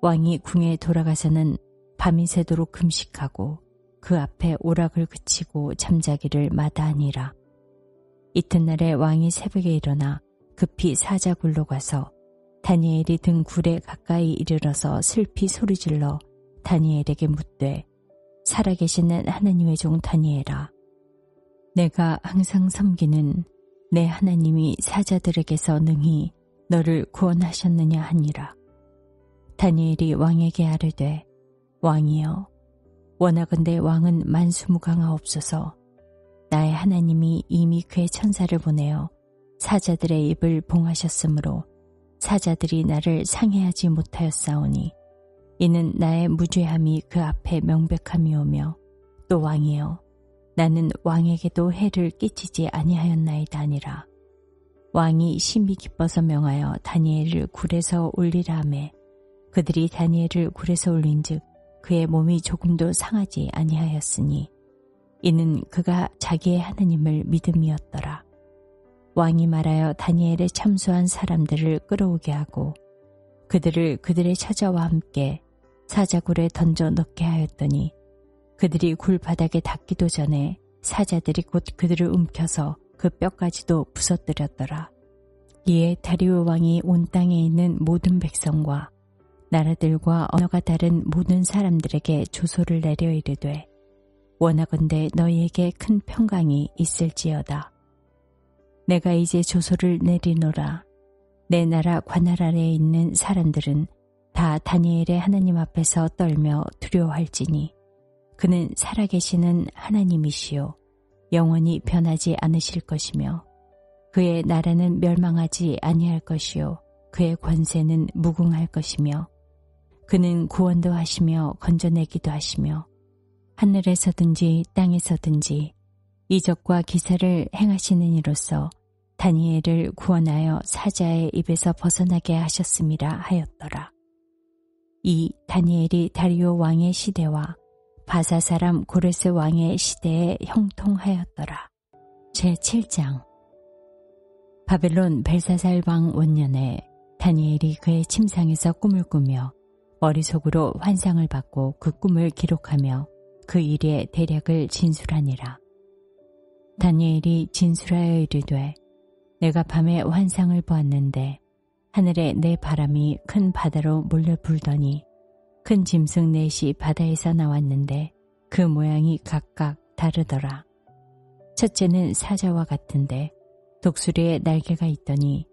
왕이 궁에 돌아가서는 밤이 새도록 금식하고 그 앞에 오락을 그치고 잠자기를 마다하니라. 이튿날에 왕이 새벽에 일어나 급히 사자굴로 가서 다니엘이 든 굴에 가까이 이르러서 슬피 소리질러 다니엘에게 묻되 살아계시는 하나님의 종 다니엘아 내가 항상 섬기는 내 하나님이 사자들에게서 능히 너를 구원하셨느냐 하니라. 다니엘이 왕에게 아뢰되 왕이여 원하건대 왕은 만수무강하옵소서. 나의 하나님이 이미 그의 천사를 보내어 사자들의 입을 봉하셨으므로 사자들이 나를 상해하지 못하였사오니 이는 나의 무죄함이 그 앞에 명백함이오며 또 왕이여 나는 왕에게도 해를 끼치지 아니하였나이다 하니라. 왕이 심히 기뻐서 명하여 다니엘을 굴에서 올리라 하매 그들이 다니엘을 굴에서 올린즉 그의 몸이 조금도 상하지 아니하였으니 이는 그가 자기의 하나님을 믿음이었더라. 왕이 말하여 다니엘에 참수한 사람들을 끌어오게 하고 그들을 그들의 처자와 함께 사자굴에 던져 넣게 하였더니 그들이 굴 바닥에 닿기도 전에 사자들이 곧 그들을 움켜서 그 뼈까지도 부서뜨렸더라. 이에 다리오 왕이 온 땅에 있는 모든 백성과 나라들과 언어가 다른 모든 사람들에게 조소를 내려 이르되 원하건대 너희에게 큰 평강이 있을지어다. 내가 이제 조소를 내리노라. 내 나라 관할 아래에 있는 사람들은 다 다니엘의 하나님 앞에서 떨며 두려워할지니 그는 살아계시는 하나님이시요 영원히 변하지 않으실 것이며 그의 나라는 멸망하지 아니할 것이요 그의 권세는 무궁할 것이며 그는 구원도 하시며 건져내기도 하시며 하늘에서든지 땅에서든지 이적과 기사를 행하시는 이로써 다니엘을 구원하여 사자의 입에서 벗어나게 하셨음이라 하였더라. 이 다니엘이 다리오 왕의 시대와 바사 사람 고레스 왕의 시대에 형통하였더라. 제7장 바벨론 벨사살 왕 원년에 다니엘이 그의 침상에서 꿈을 꾸며 머릿속으로 환상을 받고 그 꿈을 기록하며 그 일의 대략을 진술하니라. 다니엘이 진술하여 이르되 내가 밤에 환상을 보았는데 하늘에 네 바람이 큰 바다로 몰려 불더니 큰 짐승 넷이 바다에서 나왔는데 그 모양이 각각 다르더라. 첫째는 사자와 같은데 독수리에 날개가 있더니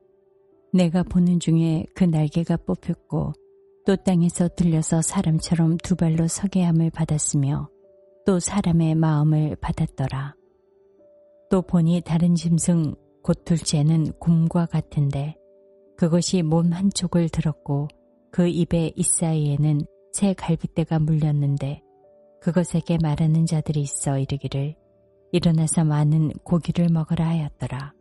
내가 보는 중에 그 날개가 뽑혔고 또 땅에서 들려서 사람처럼 두 발로 서게 함을 받았으며 또 사람의 마음을 받았더라. 또 보니 다른 짐승 곧 둘째는 곰과 같은데 그것이 몸 한쪽을 들었고 그 입의 이사이에는 새 갈빗대가 물렸는데 그것에게 말하는 자들이 있어 이르기를 일어나서 많은 고기를 먹으라 하였더라.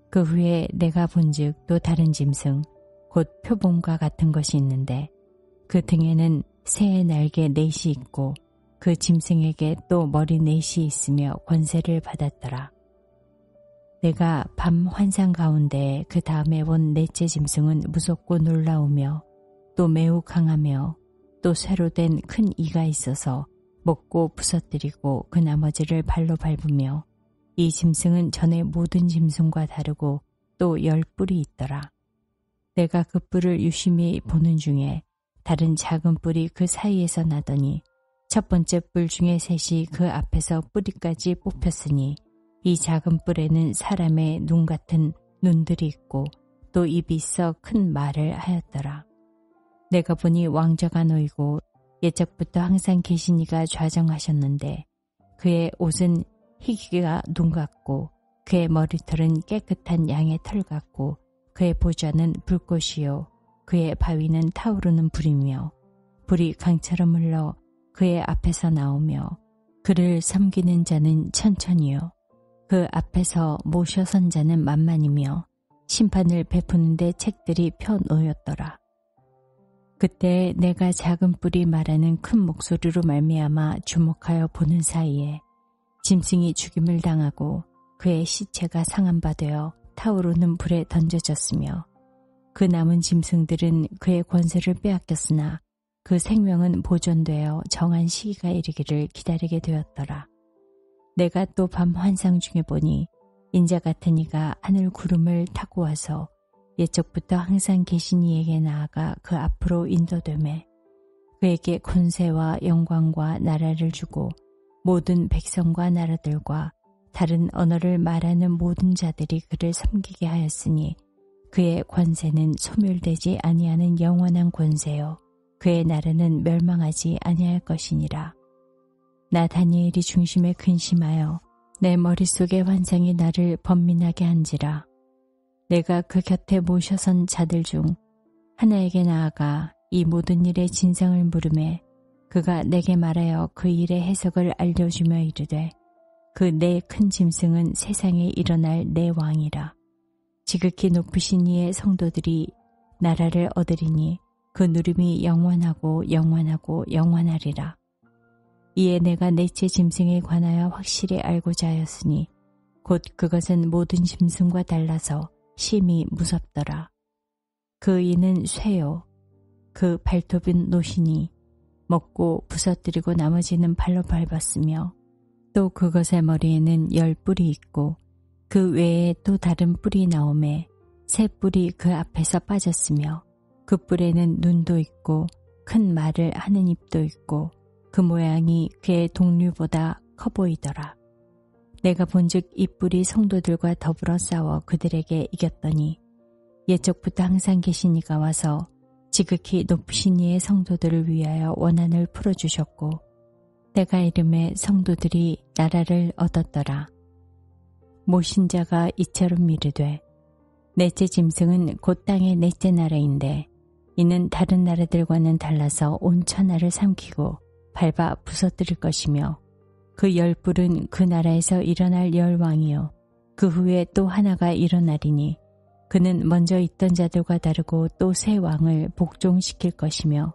그 후에 내가 본즉 또 다른 짐승 곧 표범과 같은 것이 있는데 그 등에는 새의 날개 넷이 있고 그 짐승에게 또 머리 넷이 있으며 권세를 받았더라. 내가 밤 환상 가운데 그 다음에 본 넷째 짐승은 무섭고 놀라우며 또 매우 강하며 또 쇠로 된 큰 이가 있어서 먹고 부서뜨리고 그 나머지를 발로 밟으며 이 짐승은 전에 모든 짐승과 다르고 또 10뿔이 있더라. 내가 그 뿔을 유심히 보는 중에 다른 작은 뿔이 그 사이에서 나더니 첫 번째 뿔 중에 셋이 그 앞에서 뿌리까지 뽑혔으니 이 작은 뿔에는 사람의 눈 같은 눈들이 있고 또 입이 있어 큰 말을 하였더라. 내가 보니 왕자가 놓이고 옛적부터 항상 계신 이가 좌정하셨는데 그의 옷은 희기가 눈 같고 그의 머리털은 깨끗한 양의 털 같고 그의 보좌는 불꽃이요 그의 바위는 타오르는 불이며 불이 강처럼 흘러 그의 앞에서 나오며 그를 섬기는 자는 천천히요 그 앞에서 모셔선 자는 만만이며 심판을 베푸는 데 책들이 펴놓였더라. 그때 내가 작은 뿔이 말하는 큰 목소리로 말미암아 주목하여 보는 사이에 짐승이 죽임을 당하고 그의 시체가 상한 바 되어 타오르는 불에 던져졌으며 그 남은 짐승들은 그의 권세를 빼앗겼으나 그 생명은 보존되어 정한 시기가 이르기를 기다리게 되었더라. 내가 또 밤 환상 중에 보니 인자 같은 이가 하늘 구름을 타고 와서 옛적부터 항상 계신 이에게 나아가 그 앞으로 인도되매 그에게 권세와 영광과 나라를 주고 모든 백성과 나라들과 다른 언어를 말하는 모든 자들이 그를 섬기게 하였으니 그의 권세는 소멸되지 아니하는 영원한 권세요 그의 나라는 멸망하지 아니할 것이니라. 나 다니엘이 중심에 근심하여 내 머릿속의 환상이 나를 번민하게 한지라. 내가 그 곁에 모셔선 자들 중 하나에게 나아가 이 모든 일의 진상을 물으매 그가 내게 말하여 그 일의 해석을 알려주며 이르되 그 네 큰 짐승은 세상에 일어날 네 왕이라. 지극히 높으신 이의 성도들이 나라를 얻으리니 그 누림이 영원하고 영원하고 영원하리라. 이에 내가 넷째 짐승에 관하여 확실히 알고자 하였으니 곧 그것은 모든 짐승과 달라서 심히 무섭더라. 그 이는 쇠요 그 발톱은 노시니 먹고 부서뜨리고 나머지는 발로 밟았으며 또 그것의 머리에는 10뿔이 있고 그 외에 또 다른 뿔이 나오매 새 뿔이 그 앞에서 빠졌으며 그 뿔에는 눈도 있고 큰 말을 하는 입도 있고 그 모양이 그의 동류보다 커 보이더라. 내가 본즉 이 뿔이 성도들과 더불어 싸워 그들에게 이겼더니 옛적부터 항상 계신 이가 와서 지극히 높으신 이의 성도들을 위하여 원한을 풀어주셨고 때가 이름에 성도들이 나라를 얻었더라. 모신자가 이처럼 이르되 넷째 짐승은 곧 땅의 넷째 나라인데 이는 다른 나라들과는 달라서 온 천하를 삼키고 밟아 부서뜨릴 것이며 그 열 뿔은 그 나라에서 일어날 열 왕이요 그 후에 또 하나가 일어나리니 그는 먼저 있던 자들과 다르고 또 새 왕을 복종시킬 것이며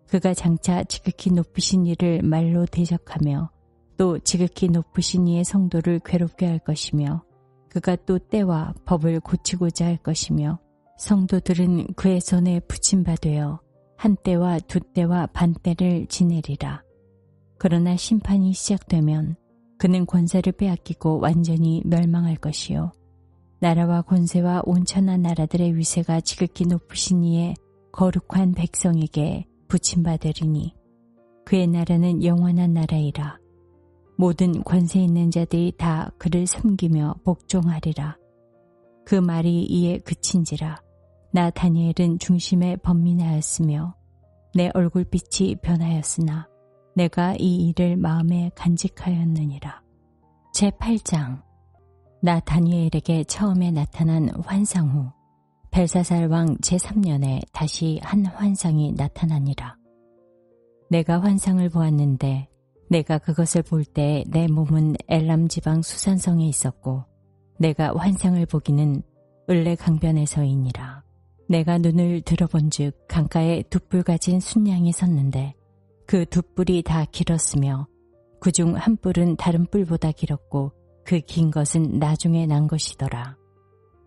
그가 장차 지극히 높으신 이를 말로 대적하며 또 지극히 높으신 이의 성도를 괴롭게 할 것이며 그가 또 때와 법을 고치고자 할 것이며 성도들은 그의 손에 붙임바되어 한 때와 두 때와 반 때를 지내리라. 그러나 심판이 시작되면 그는 권세를 빼앗기고 완전히 멸망할 것이요 나라와 권세와 온천하 나라들의 위세가 지극히 높으신 이의 거룩한 백성에게 붙임바되리니 그의 나라는 영원한 나라이라. 모든 권세 있는 자들이 다 그를 섬기며 복종하리라. 그 말이 이에 그친지라. 나 다니엘은 중심에 번민하였으며 내 얼굴빛이 변하였으나 내가 이 일을 마음에 간직하였느니라. 제8장. 나 다니엘에게 처음에 나타난 환상 후 벨사살 왕 제3년에 다시 한 환상이 나타나니라. 내가 환상을 보았는데 내가 그것을 볼 때 내 몸은 엘람 지방 수산성에 있었고 내가 환상을 보기는 을레 강변에서이니라. 내가 눈을 들어본즉 강가에 두 뿔 가진 순양이 섰는데 그 두 뿔이 다 길었으며 그중 한 뿔은 다른 뿔보다 길었고 그 긴 것은 나중에 난 것이더라.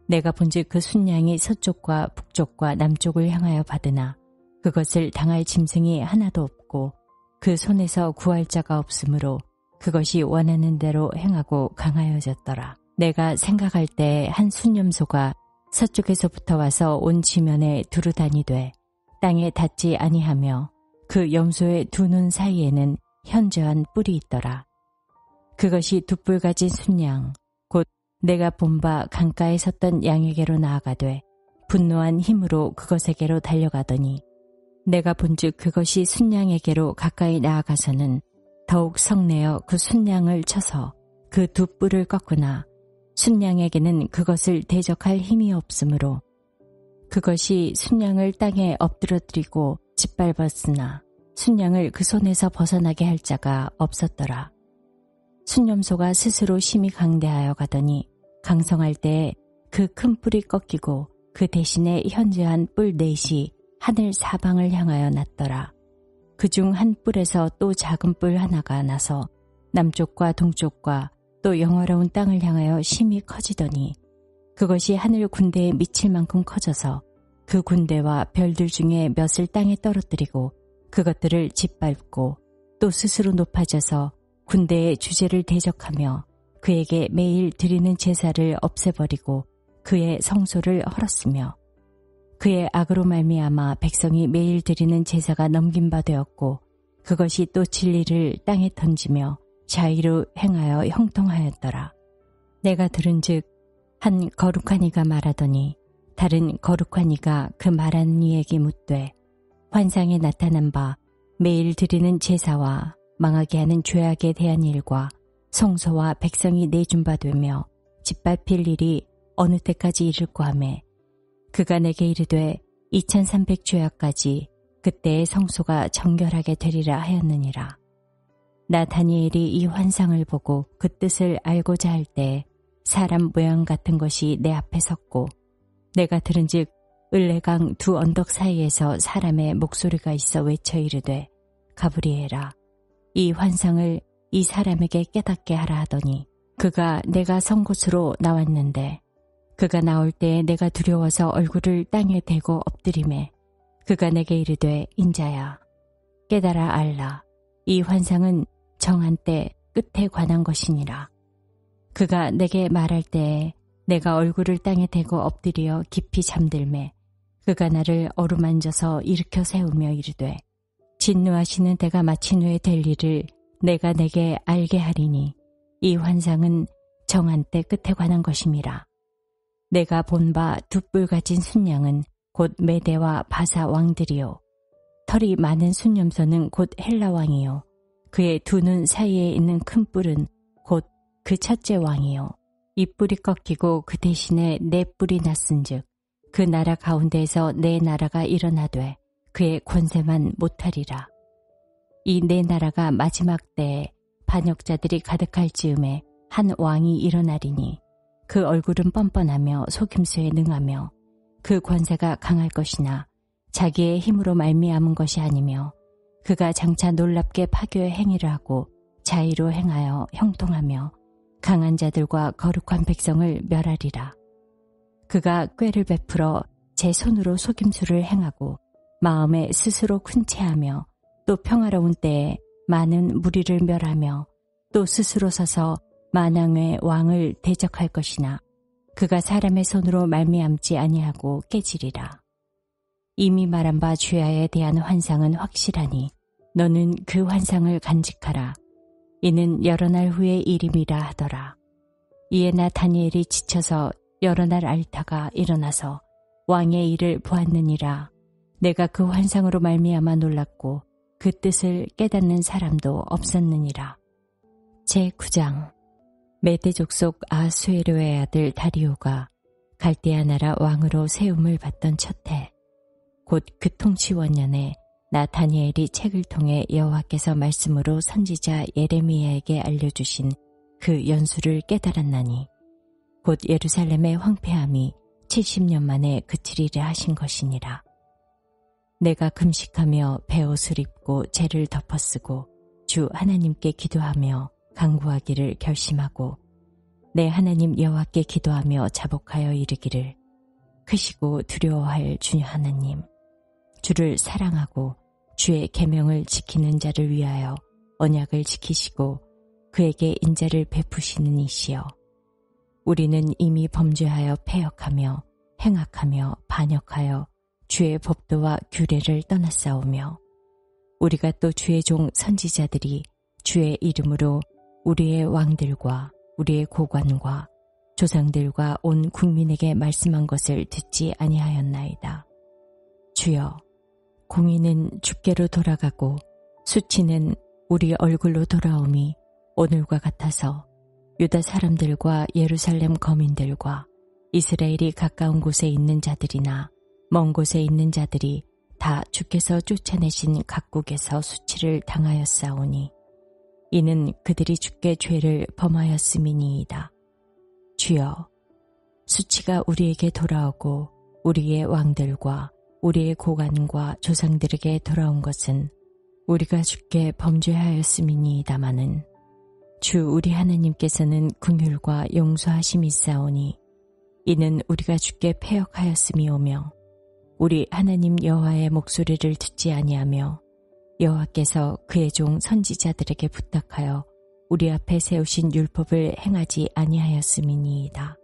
내가 본즉 그 순양이 서쪽과 북쪽과 남쪽을 향하여 받으나 그것을 당할 짐승이 하나도 없고 그 손에서 구할 자가 없으므로 그것이 원하는 대로 행하고 강하여졌더라. 내가 생각할 때 한 순념소가 서쪽에서부터 와서 온 지면에 두루 다니되 땅에 닿지 아니하며 그 염소의 두 눈 사이에는 현저한 뿔이 있더라. 그것이 두 뿔 가진 순양 곧 내가 본 바 강가에 섰던 양에게로 나아가되 분노한 힘으로 그것에게로 달려가더니 내가 본즉 그것이 순양에게로 가까이 나아가서는 더욱 성내어 그 순양을 쳐서 그 두 뿔을 꺾으나 순양에게는 그것을 대적할 힘이 없으므로 그것이 순양을 땅에 엎드러뜨리고 짓밟았으나 순양을 그 손에서 벗어나게 할 자가 없었더라. 순념소가 스스로 심히 강대하여 가더니 강성할 때에 그 큰 뿔이 꺾이고 그 대신에 현저한 뿔 넷이 하늘 사방을 향하여 났더라. 그중 한 뿔에서 또 작은 뿔 하나가 나서 남쪽과 동쪽과 또 영화로운 땅을 향하여 심히 커지더니 그것이 하늘 군대에 미칠 만큼 커져서 그 군대와 별들 중에 몇을 땅에 떨어뜨리고 그것들을 짓밟고 또 스스로 높아져서 군대의 주제를 대적하며 그에게 매일 드리는 제사를 없애버리고 그의 성소를 헐었으며 그의 악으로 말미암아 백성이 매일 드리는 제사가 넘긴 바 되었고 그것이 또 진리를 땅에 던지며 자의로 행하여 형통하였더라. 내가 들은즉 한 거룩한 이가 말하더니 다른 거룩한 이가 그 말하는 이에게 묻되 환상에 나타난 바 매일 드리는 제사와 망하게 하는 죄악에 대한 일과 성소와 백성이 내준 바 되며 짓밟힐 일이 어느 때까지 이를까 하매 그가 내게 이르되 2300 죄악까지 그때의 성소가 정결하게 되리라 하였느니라. 나 다니엘이 이 환상을 보고 그 뜻을 알고자 할 때 사람 모양 같은 것이 내 앞에 섰고 내가 들은즉 을레강 두 언덕 사이에서 사람의 목소리가 있어 외쳐 이르되 가브리엘아 이 환상을 이 사람에게 깨닫게 하라 하더니 그가 내가 선 곳으로 나왔는데 그가 나올 때에 내가 두려워서 얼굴을 땅에 대고 엎드리매 그가 내게 이르되 인자야 깨달아 알라 이 환상은 정한 때 끝에 관한 것이니라. 그가 내게 말할 때에 내가 얼굴을 땅에 대고 엎드려 깊이 잠들매 그가 나를 어루만져서 일으켜 세우며 이르되 진노하시는 때가 마친 후에 될 일을 내가 내게 알게 하리니 이 환상은 정한 때 끝에 관한 것임이라. 내가 본 바 두 뿔 가진 순양은 곧 메대와 바사 왕들이요 털이 많은 순념소는 곧 헬라 왕이요 그의 두 눈 사이에 있는 큰 뿔은 곧 그 첫째 왕이요 이 뿔이 꺾이고 그 대신에 네 뿔이 났은즉 그 나라 가운데에서 네 나라가 일어나되 그의 권세만 못하리라. 이 네 나라가 마지막 때에 반역자들이 가득할 즈음에 한 왕이 일어나리니 그 얼굴은 뻔뻔하며 속임수에 능하며 그 권세가 강할 것이나 자기의 힘으로 말미암은 것이 아니며 그가 장차 놀랍게 파교의 행위를 하고 자의로 행하여 형통하며 강한 자들과 거룩한 백성을 멸하리라. 그가 꾀를 베풀어 제 손으로 속임수를 행하고 마음에 스스로 큰체하며 또 평화로운 때에 많은 무리를 멸하며 또 스스로 서서 만왕의 왕을 대적할 것이나 그가 사람의 손으로 말미암지 아니하고 깨지리라. 이미 말한 바 주야에 대한 환상은 확실하니 너는 그 환상을 간직하라. 이는 여러 날 후의 일임이라 하더라. 이에 나 다니엘이 지쳐서 여러 날 앓다가 일어나서 왕의 일을 보았느니라. 내가 그 환상으로 말미암아 놀랐고 그 뜻을 깨닫는 사람도 없었느니라. 제9장 메대족 속 아수에르의 아들 다리오가 갈대아 나라 왕으로 세움을 받던 첫해 곧 그 통치원년에 나 다니엘이 책을 통해 여호와께서 말씀으로 선지자 예레미야에게 알려주신 그 연수를 깨달았나니 곧 예루살렘의 황폐함이 70년 만에 그치리라 하신 것이니라. 내가 금식하며 베옷을 입고 재를 덮어쓰고 주 하나님께 기도하며 간구하기를 결심하고 내 하나님 여호와께 기도하며 자복하여 이르기를 크시고 두려워할 주 하나님 주를 사랑하고 주의 계명을 지키는 자를 위하여 언약을 지키시고 그에게 인자를 베푸시는 이시여 우리는 이미 범죄하여 패역하며 행악하며 반역하여 주의 법도와 규례를 떠났사오며 우리가 또 주의 종 선지자들이 주의 이름으로 우리의 왕들과 우리의 고관과 조상들과 온 국민에게 말씀한 것을 듣지 아니하였나이다. 주여, 공의는 주께로 돌아가고 수치는 우리 얼굴로 돌아옴이 오늘과 같아서 유다 사람들과 예루살렘 거민들과 이스라엘이 가까운 곳에 있는 자들이나 먼 곳에 있는 자들이 다 주께서 쫓아내신 각국에서 수치를 당하였사오니 이는 그들이 주께 죄를 범하였음이니이다. 주여, 수치가 우리에게 돌아오고 우리의 왕들과 우리의 고관과 조상들에게 돌아온 것은 우리가 주께 범죄하였음이니이다마는 주 우리 하나님께서는 긍휼과 용서하심이 있사오니 이는 우리가 주께 패역하였음이오며 우리 하나님 여호와의 목소리를 듣지 아니하며 여호와께서 그의 종 선지자들에게 부탁하여 우리 앞에 세우신 율법을 행하지 아니하였음이니이다.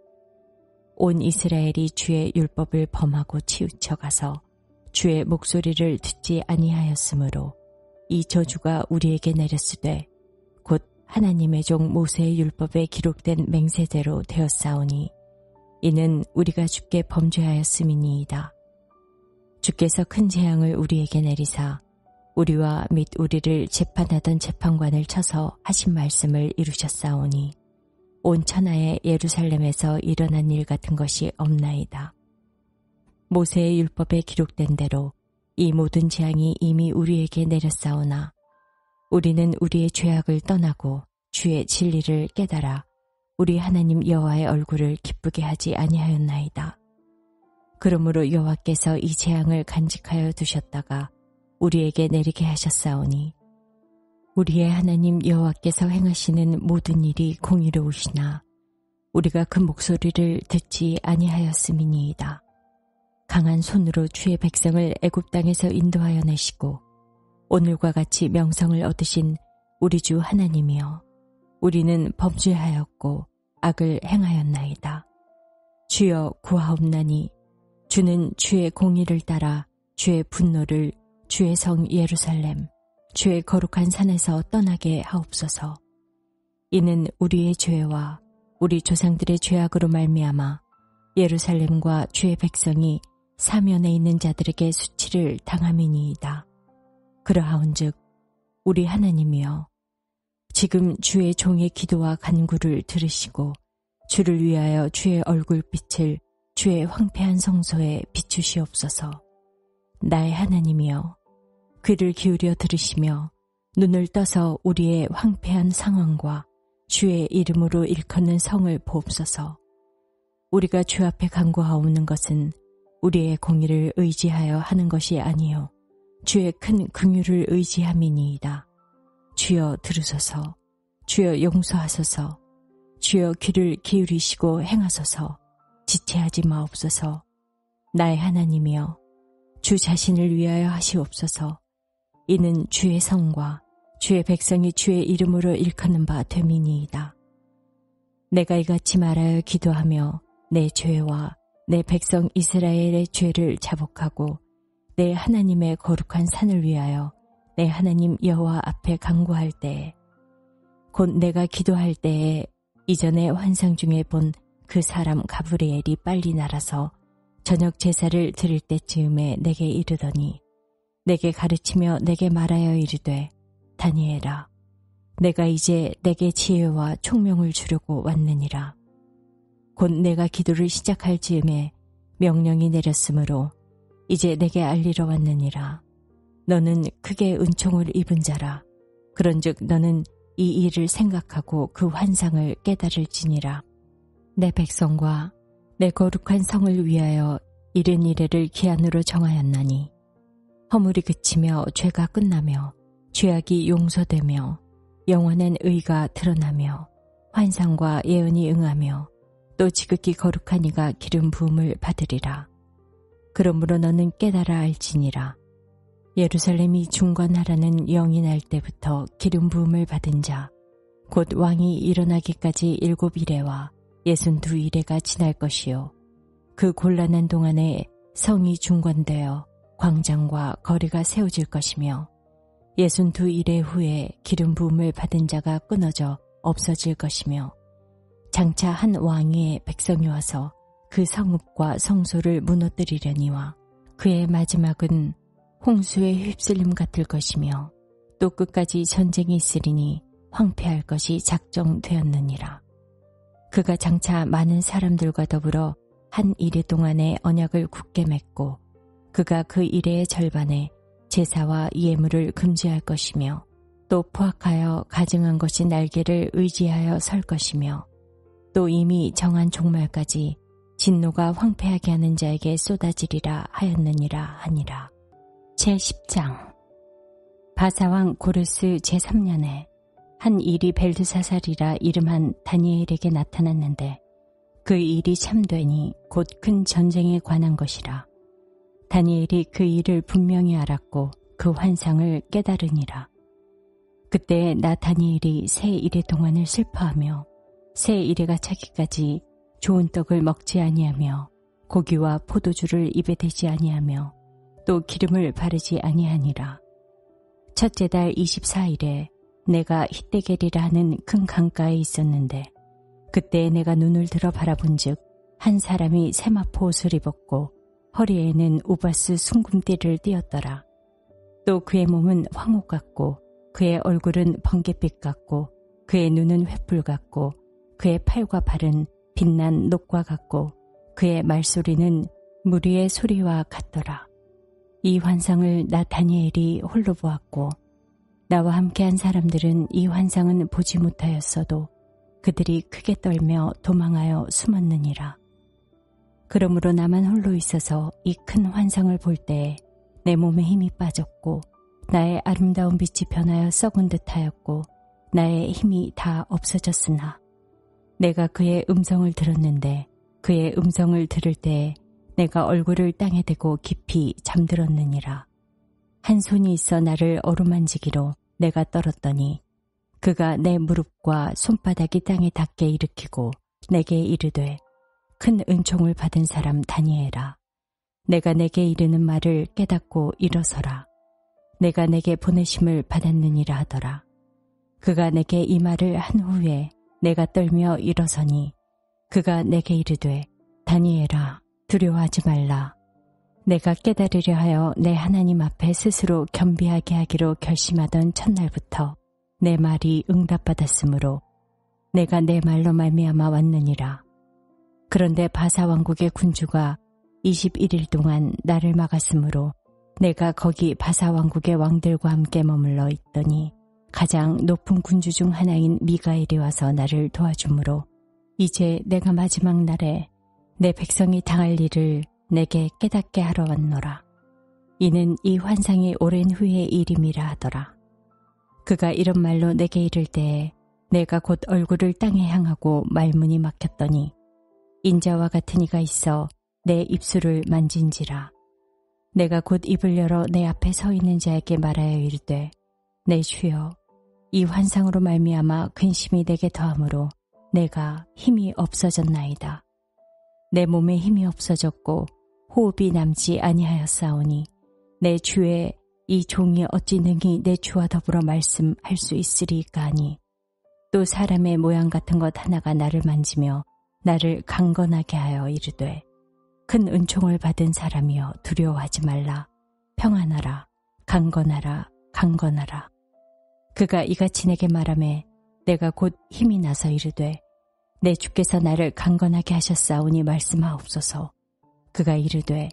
온 이스라엘이 주의 율법을 범하고 치우쳐가서 주의 목소리를 듣지 아니하였으므로 이 저주가 우리에게 내렸으되 곧 하나님의 종 모세의 율법에 기록된 맹세대로 되었사오니 이는 우리가 주께 범죄하였음이니이다. 주께서 큰 재앙을 우리에게 내리사 우리와 및 우리를 재판하던 재판관을 쳐서 하신 말씀을 이루셨사오니 온 천하의 예루살렘에서 일어난 일 같은 것이 없나이다. 모세의 율법에 기록된 대로 이 모든 재앙이 이미 우리에게 내렸사오나 우리는 우리의 죄악을 떠나고 주의 진리를 깨달아 우리 하나님 여호와의 얼굴을 기쁘게 하지 아니하였나이다. 그러므로 여호와께서 이 재앙을 간직하여 두셨다가 우리에게 내리게 하셨사오니 우리의 하나님 여호와께서 행하시는 모든 일이 공의로우시나 우리가 그 목소리를 듣지 아니하였음이니이다. 강한 손으로 주의 백성을 애굽 땅에서 인도하여 내시고 오늘과 같이 명성을 얻으신 우리 주 하나님이여 우리는 범죄하였고 악을 행하였나이다. 주여 구하옵나니 주는 주의 공의를 따라 주의 분노를 주의 성 예루살렘 주의 거룩한 산에서 떠나게 하옵소서. 이는 우리의 죄와 우리 조상들의 죄악으로 말미암아 예루살렘과 주의 백성이 사면에 있는 자들에게 수치를 당함이니이다. 그러하온즉 우리 하나님이여 지금 주의 종의 기도와 간구를 들으시고 주를 위하여 주의 얼굴빛을 주의 황폐한 성소에 비추시옵소서. 나의 하나님이여 귀를 기울여 들으시며 눈을 떠서 우리의 황폐한 상황과 주의 이름으로 일컫는 성을 보옵소서. 우리가 주 앞에 간구하오는 것은 우리의 공의를 의지하여 하는 것이 아니요 주의 큰 긍휼을 의지함이니이다. 주여 들으소서. 주여 용서하소서. 주여 귀를 기울이시고 행하소서. 지체하지 마옵소서. 나의 하나님이여 주 자신을 위하여 하시옵소서. 이는 주의 성과 주의 백성이 주의 이름으로 일컫는 바 됨이니이다. 내가 이같이 말하여 기도하며 내 죄와 내 백성 이스라엘의 죄를 자복하고 내 하나님의 거룩한 산을 위하여 내 하나님 여호와 앞에 간구할 때에 곧 내가 기도할 때에 이전에 환상 중에 본 그 사람 가브리엘이 빨리 날아서 저녁 제사를 드릴 때쯤에 내게 이르더니 내게 가르치며 내게 말하여 이르되 다니엘아 내가 이제 내게 지혜와 총명을 주려고 왔느니라. 곧 내가 기도를 시작할 즈음에 명령이 내렸으므로 이제 내게 알리러 왔느니라. 너는 크게 은총을 입은 자라. 그런즉 너는 이 일을 생각하고 그 환상을 깨달을지니라. 내 백성과 내 거룩한 성을 위하여 이른 이래를 기한으로 정하였나니 허물이 그치며 죄가 끝나며 죄악이 용서되며 영원한 의가 드러나며 환상과 예언이 응하며 또 지극히 거룩한 이가 기름 부음을 받으리라. 그러므로 너는 깨달아 알지니라. 예루살렘이 중건하라는 영이 날 때부터 기름 부음을 받은 자 곧 왕이 일어나기까지 7이레와 62이레가 지날 것이요 그 곤란한 동안에 성이 중건되어 광장과 거리가 세워질 것이며 62이레 후에 기름 부음을 받은 자가 끊어져 없어질 것이며 장차 한 왕의 백성이 와서 그 성읍과 성소를 무너뜨리려니와 그의 마지막은 홍수의 휩쓸림 같을 것이며 또 끝까지 전쟁이 있으리니 황폐할 것이 작정되었느니라. 그가 장차 많은 사람들과 더불어 한 이레 동안의 언약을 굳게 맺고 그가 그 이레의 절반에 제사와 예물을 금지할 것이며 또 포악하여 가증한 것이 날개를 의지하여 설 것이며 또 이미 정한 종말까지 진노가 황폐하게 하는 자에게 쏟아지리라 하였느니라 하니라. 제10장 바사왕 고르스 제3년에 한 일이 벨드사살이라 이름한 다니엘에게 나타났는데 그 일이 참되니 곧 큰 전쟁에 관한 것이라. 다니엘이 그 일을 분명히 알았고 그 환상을 깨달으니라. 그때 나 다니엘이 새 이레 동안을 슬퍼하며 새 이레가 차기까지 좋은 떡을 먹지 아니하며 고기와 포도주를 입에 대지 아니하며 또 기름을 바르지 아니하니라. 첫째 달 24일에 내가 히데겔이라 하는 큰 강가에 있었는데 그때 내가 눈을 들어 바라본즉 한 사람이 세마포 옷을 입었고 허리에는 우바스 숭금띠를 띠었더라. 또 그의 몸은 황옥 같고 그의 얼굴은 번갯빛 같고 그의 눈은 횃불 같고 그의 팔과 발은 빛난 녹과 같고 그의 말소리는 무리의 소리와 같더라. 이 환상을 나 다니엘이 홀로 보았고 나와 함께한 사람들은 이 환상은 보지 못하였어도 그들이 크게 떨며 도망하여 숨었느니라. 그러므로 나만 홀로 있어서 이 큰 환상을 볼 때에 내 몸에 힘이 빠졌고 나의 아름다운 빛이 변하여 썩은 듯하였고 나의 힘이 다 없어졌으나 내가 그의 음성을 들었는데 그의 음성을 들을 때에 내가 얼굴을 땅에 대고 깊이 잠들었느니라. 한 손이 있어 나를 어루만지기로 내가 떨었더니 그가 내 무릎과 손바닥이 땅에 닿게 일으키고 내게 이르되 큰 은총을 받은 사람 다니엘아, 내가 내게 이르는 말을 깨닫고 일어서라. 내가 내게 보내심을 받았느니라 하더라. 그가 내게 이 말을 한 후에 내가 떨며 일어서니 그가 내게 이르되, 다니엘아, 두려워하지 말라. 내가 깨달으려 하여 내 하나님 앞에 스스로 겸비하게 하기로 결심하던 첫날부터 내 말이 응답받았으므로 내가 내 말로 말미암아 왔느니라. 그런데 바사 왕국의 군주가 21일 동안 나를 막았으므로 내가 거기 바사 왕국의 왕들과 함께 머물러 있더니 가장 높은 군주 중 하나인 미가엘이 와서 나를 도와주므로 이제 내가 마지막 날에 내 백성이 당할 일을 내게 깨닫게 하러 왔노라. 이는 이 환상이 오랜 후의 일임이라 하더라. 그가 이런 말로 내게 이를 때에 내가 곧 얼굴을 땅에 향하고 말문이 막혔더니 인자와 같은 이가 있어 내 입술을 만진지라. 내가 곧 입을 열어 내 앞에 서 있는 자에게 말하여 이르되, 내 주여, 이 환상으로 말미암아 근심이 내게 더하므로 내가 힘이 없어졌나이다. 내 몸에 힘이 없어졌고 호흡이 남지 아니하였사오니 내 주의 이 종이 어찌 능히 내 주와 더불어 말씀할 수 있으리까 하니, 또 사람의 모양 같은 것 하나가 나를 만지며 나를 강건하게 하여 이르되, 큰 은총을 받은 사람이여 두려워하지 말라. 평안하라. 강건하라. 강건하라. 그가 이같이 내게 말하매 내가 곧 힘이 나서 이르되, 내 주께서 나를 강건하게 하셨사오니 말씀하옵소서. 그가 이르되,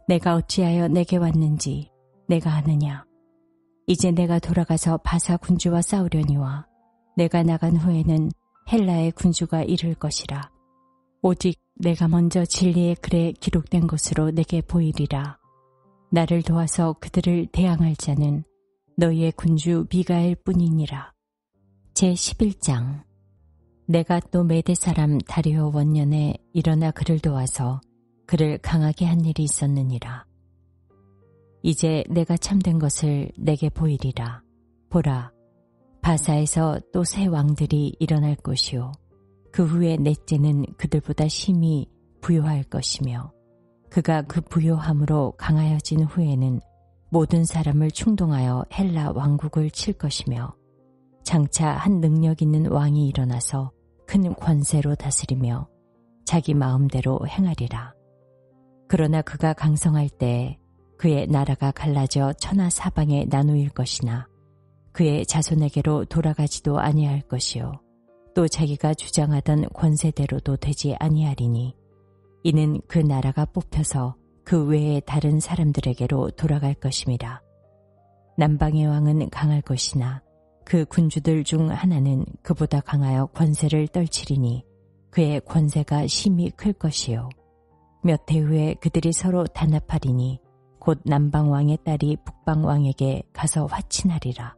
내가 어찌하여 내게 왔는지 내가 아느냐. 이제 내가 돌아가서 바사 군주와 싸우려니와 내가 나간 후에는 헬라의 군주가 이를 것이라. 오직 내가 먼저 진리의 글에 기록된 것으로 내게 보이리라. 나를 도와서 그들을 대항할 자는 너희의 군주 미가엘 뿐이니라. 제11장. 내가 또 메대 사람 다리오 원년에 일어나 그를 도와서 그를 강하게 한 일이 있었느니라. 이제 내가 참된 것을 내게 보이리라. 보라, 바사에서 또 새 왕들이 일어날 것이요, 그 후에 넷째는 그들보다 심히 부요할 것이며, 그가 그 부요함으로 강하여진 후에는 모든 사람을 충동하여 헬라 왕국을 칠 것이며, 장차 한 능력 있는 왕이 일어나서 큰 권세로 다스리며 자기 마음대로 행하리라. 그러나 그가 강성할 때에 그의 나라가 갈라져 천하 사방에 나누일 것이나 그의 자손에게로 돌아가지도 아니할 것이요, 또 자기가 주장하던 권세대로도 되지 아니하리니, 이는 그 나라가 뽑혀서 그 외의 다른 사람들에게로 돌아갈 것임이라. 남방의 왕은 강할 것이나 그 군주들 중 하나는 그보다 강하여 권세를 떨치리니 그의 권세가 심히 클 것이요, 몇 해 후에 그들이 서로 단합하리니 곧 남방왕의 딸이 북방왕에게 가서 화친하리라.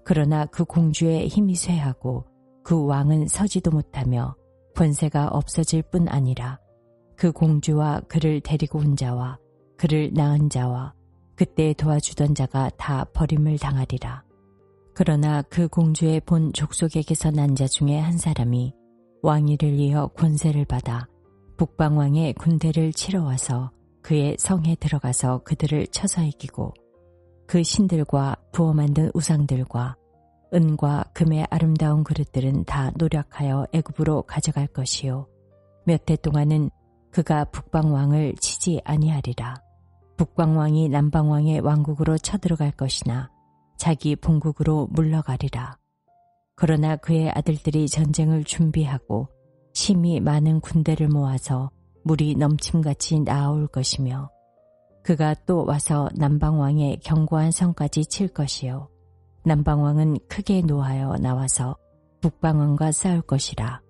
그러나 그 공주의 힘이 쇠하고 그 왕은 서지도 못하며 권세가 없어질 뿐 아니라 그 공주와 그를 데리고 온 자와 그를 낳은 자와 그때 도와주던 자가 다 버림을 당하리라. 그러나 그 공주의 본 족속에게서 난 자 중에 한 사람이 왕위를 이어 권세를 받아 북방왕의 군대를 치러 와서 그의 성에 들어가서 그들을 쳐서 이기고 그 신들과 부어 만든 우상들과 은과 금의 아름다운 그릇들은 다 노력하여 애굽으로 가져갈 것이요, 몇 해 동안은 그가 북방왕을 치지 아니하리라. 북방왕이 남방왕의 왕국으로 쳐들어갈 것이나 자기 본국으로 물러가리라. 그러나 그의 아들들이 전쟁을 준비하고 심히 많은 군대를 모아서 물이 넘침같이 나아올 것이며, 그가 또 와서 남방왕의 견고한 성까지 칠 것이요, 남방왕은 크게 노하여 나와서 북방왕과 싸울 것이라.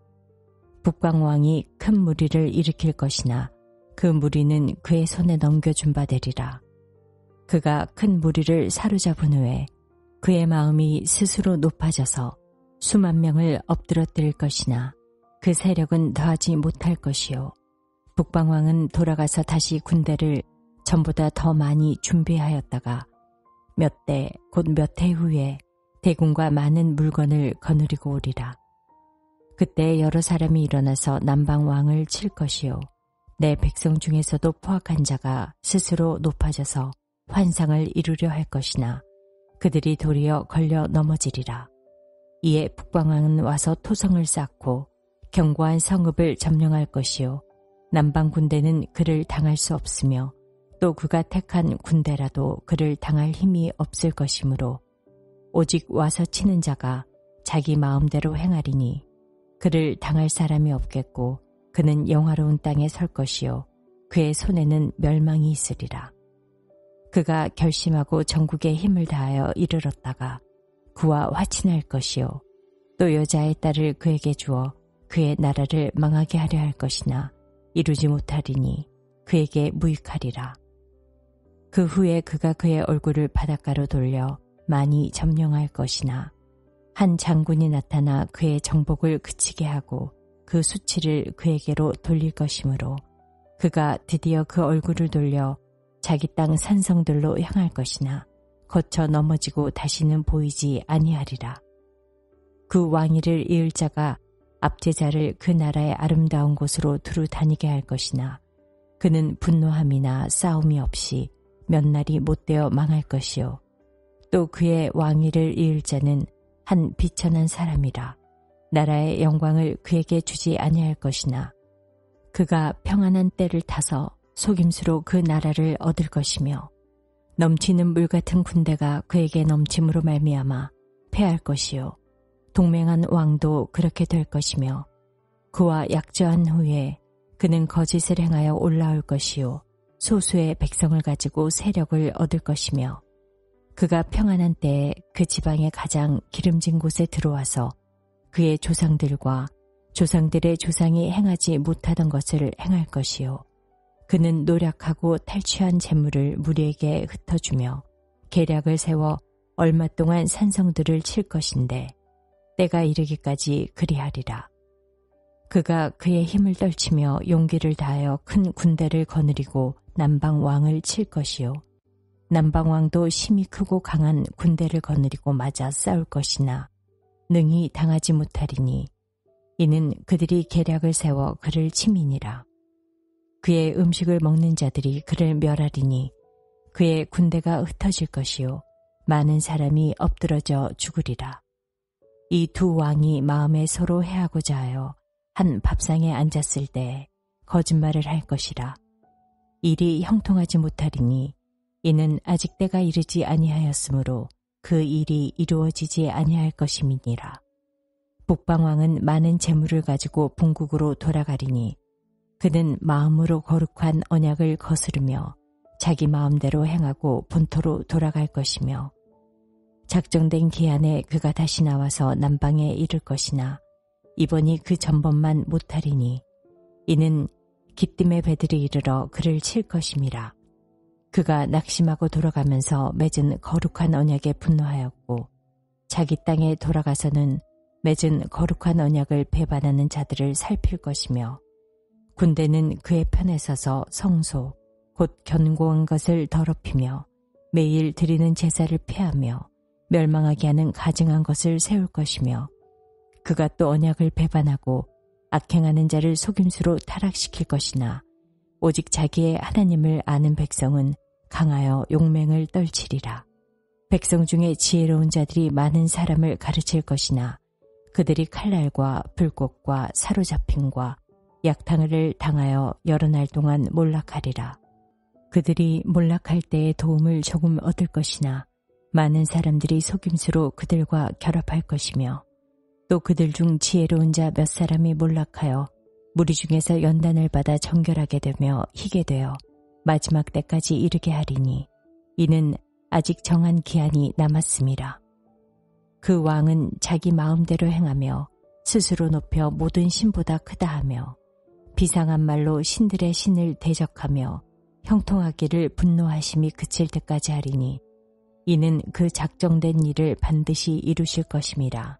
북방왕이 큰 무리를 일으킬 것이나 그 무리는 그의 손에 넘겨준 바 되리라. 그가 큰 무리를 사로잡은 후에 그의 마음이 스스로 높아져서 수만 명을 엎드러뜨릴 것이나 그 세력은 더하지 못할 것이요, 북방왕은 돌아가서 다시 군대를 전보다 더 많이 준비하였다가 몇 대 곧 몇 해 후에 대군과 많은 물건을 거느리고 오리라. 그때 여러 사람이 일어나서 남방 왕을 칠 것이요 내 백성 중에서도 포악한 자가 스스로 높아져서 환상을 이루려 할 것이나 그들이 도리어 걸려 넘어지리라. 이에 북방왕은 와서 토성을 쌓고 견고한 성읍을 점령할 것이요 남방 군대는 그를 당할 수 없으며 또 그가 택한 군대라도 그를 당할 힘이 없을 것이므로 오직 와서 치는 자가 자기 마음대로 행하리니 그를 당할 사람이 없겠고 그는 영화로운 땅에 설 것이요 그의 손에는 멸망이 있으리라. 그가 결심하고 전국에 힘을 다하여 이르렀다가 그와 화친할 것이요 또 여자의 딸을 그에게 주어 그의 나라를 망하게 하려 할 것이나 이루지 못하리니 그에게 무익하리라. 그 후에 그가 그의 얼굴을 바닷가로 돌려 많이 점령할 것이나 한 장군이 나타나 그의 정복을 그치게 하고 그 수치를 그에게로 돌릴 것이므로 그가 드디어 그 얼굴을 돌려 자기 땅 산성들로 향할 것이나 거쳐 넘어지고 다시는 보이지 아니하리라. 그 왕위를 이을 자가 압제자를 그 나라의 아름다운 곳으로 두루 다니게 할 것이나 그는 분노함이나 싸움이 없이 몇 날이 못되어 망할 것이요 또 그의 왕위를 이을 자는 한 비천한 사람이라 나라의 영광을 그에게 주지 아니할 것이나 그가 평안한 때를 타서 속임수로 그 나라를 얻을 것이며 넘치는 물 같은 군대가 그에게 넘침으로 말미암아 패할 것이요 동맹한 왕도 그렇게 될 것이며 그와 약저한 후에 그는 거짓을 행하여 올라올 것이요 소수의 백성을 가지고 세력을 얻을 것이며 그가 평안한 때에 그 지방의 가장 기름진 곳에 들어와서 그의 조상들과 조상들의 조상이 행하지 못하던 것을 행할 것이요 그는 노력하고 탈취한 재물을 무리에게 흩어주며 계략을 세워 얼마 동안 산성들을 칠 것인데 때가 이르기까지 그리하리라. 그가 그의 힘을 떨치며 용기를 다하여 큰 군대를 거느리고 남방 왕을 칠 것이요 남방 왕도 힘이 크고 강한 군대를 거느리고 맞아 싸울 것이나 능히 당하지 못하리니 이는 그들이 계략을 세워 그를 침이니라. 그의 음식을 먹는 자들이 그를 멸하리니 그의 군대가 흩어질 것이요 많은 사람이 엎드러져 죽으리라. 이 두 왕이 마음에 서로 해하고자 하여 한 밥상에 앉았을 때 거짓말을 할 것이라. 일이 형통하지 못하리니 이는 아직 때가 이르지 아니하였으므로 그 일이 이루어지지 아니할 것임이니라. 북방왕은 많은 재물을 가지고 본국으로 돌아가리니 그는 마음으로 거룩한 언약을 거스르며 자기 마음대로 행하고 본토로 돌아갈 것이며 작정된 기한에 그가 다시 나와서 남방에 이를 것이나 이번이 그 전번만 못하리니 이는 기띔의 배들이 이르러 그를 칠 것임이라. 그가 낙심하고 돌아가면서 맺은 거룩한 언약에 분노하였고 자기 땅에 돌아가서는 맺은 거룩한 언약을 배반하는 자들을 살필 것이며 군대는 그의 편에 서서 성소 곧 견고한 것을 더럽히며 매일 드리는 제사를 폐하며 멸망하게 하는 가증한 것을 세울 것이며 그가 또 언약을 배반하고 악행하는 자를 속임수로 타락시킬 것이나 오직 자기의 하나님을 아는 백성은 강하여 용맹을 떨치리라. 백성 중에 지혜로운 자들이 많은 사람을 가르칠 것이나 그들이 칼날과 불꽃과 사로잡힘과 약탕을 당하여 여러 날 동안 몰락하리라. 그들이 몰락할 때에 도움을 조금 얻을 것이나 많은 사람들이 속임수로 그들과 결합할 것이며 또 그들 중 지혜로운 자 몇 사람이 몰락하여 무리 중에서 연단을 받아 정결하게 되며 희게 되어 마지막 때까지 이르게 하리니 이는 아직 정한 기한이 남았음이라. 그 왕은 자기 마음대로 행하며 스스로 높여 모든 신보다 크다 하며 비상한 말로 신들의 신을 대적하며 형통하기를 분노하심이 그칠 때까지 하리니 이는 그 작정된 일을 반드시 이루실 것임이라.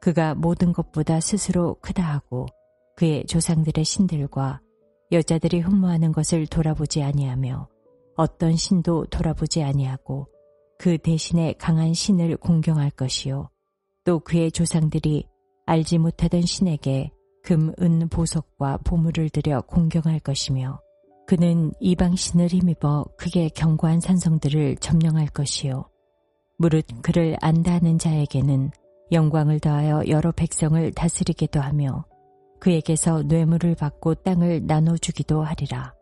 그가 모든 것보다 스스로 크다 하고 그의 조상들의 신들과 여자들이 흠모하는 것을 돌아보지 아니하며 어떤 신도 돌아보지 아니하고 그 대신에 강한 신을 공경할 것이요 또 그의 조상들이 알지 못하던 신에게 금, 은, 보석과 보물을 들여 공경할 것이며 그는 이방신을 힘입어 크게 견고한 산성들을 점령할 것이요. 무릇 그를 안다 하는 자에게는 영광을 더하여 여러 백성을 다스리기도 하며 그에게서 뇌물을 받고 땅을 나눠주기도 하리라.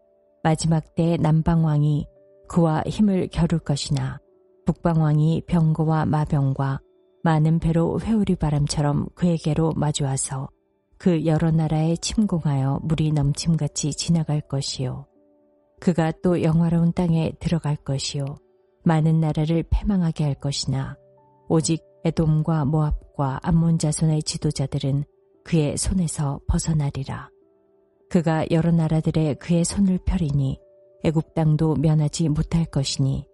마지막 때에 남방왕이 그와 힘을 겨룰 것이나 북방왕이 병거와 마병과 많은 배로 회오리 바람처럼 그에게로 마주와서 그 여러 나라에 침공하여 물이 넘침같이 지나갈 것이요. 그가 또 영화로운 땅에 들어갈 것이요. 많은 나라를 패망하게 할 것이나 오직 에돔과 모압과 암몬 자손의 지도자들은 그의 손에서 벗어나리라. 그가 여러 나라들의 그의 손을 펴리니 애굽 땅도 면하지 못할 것이니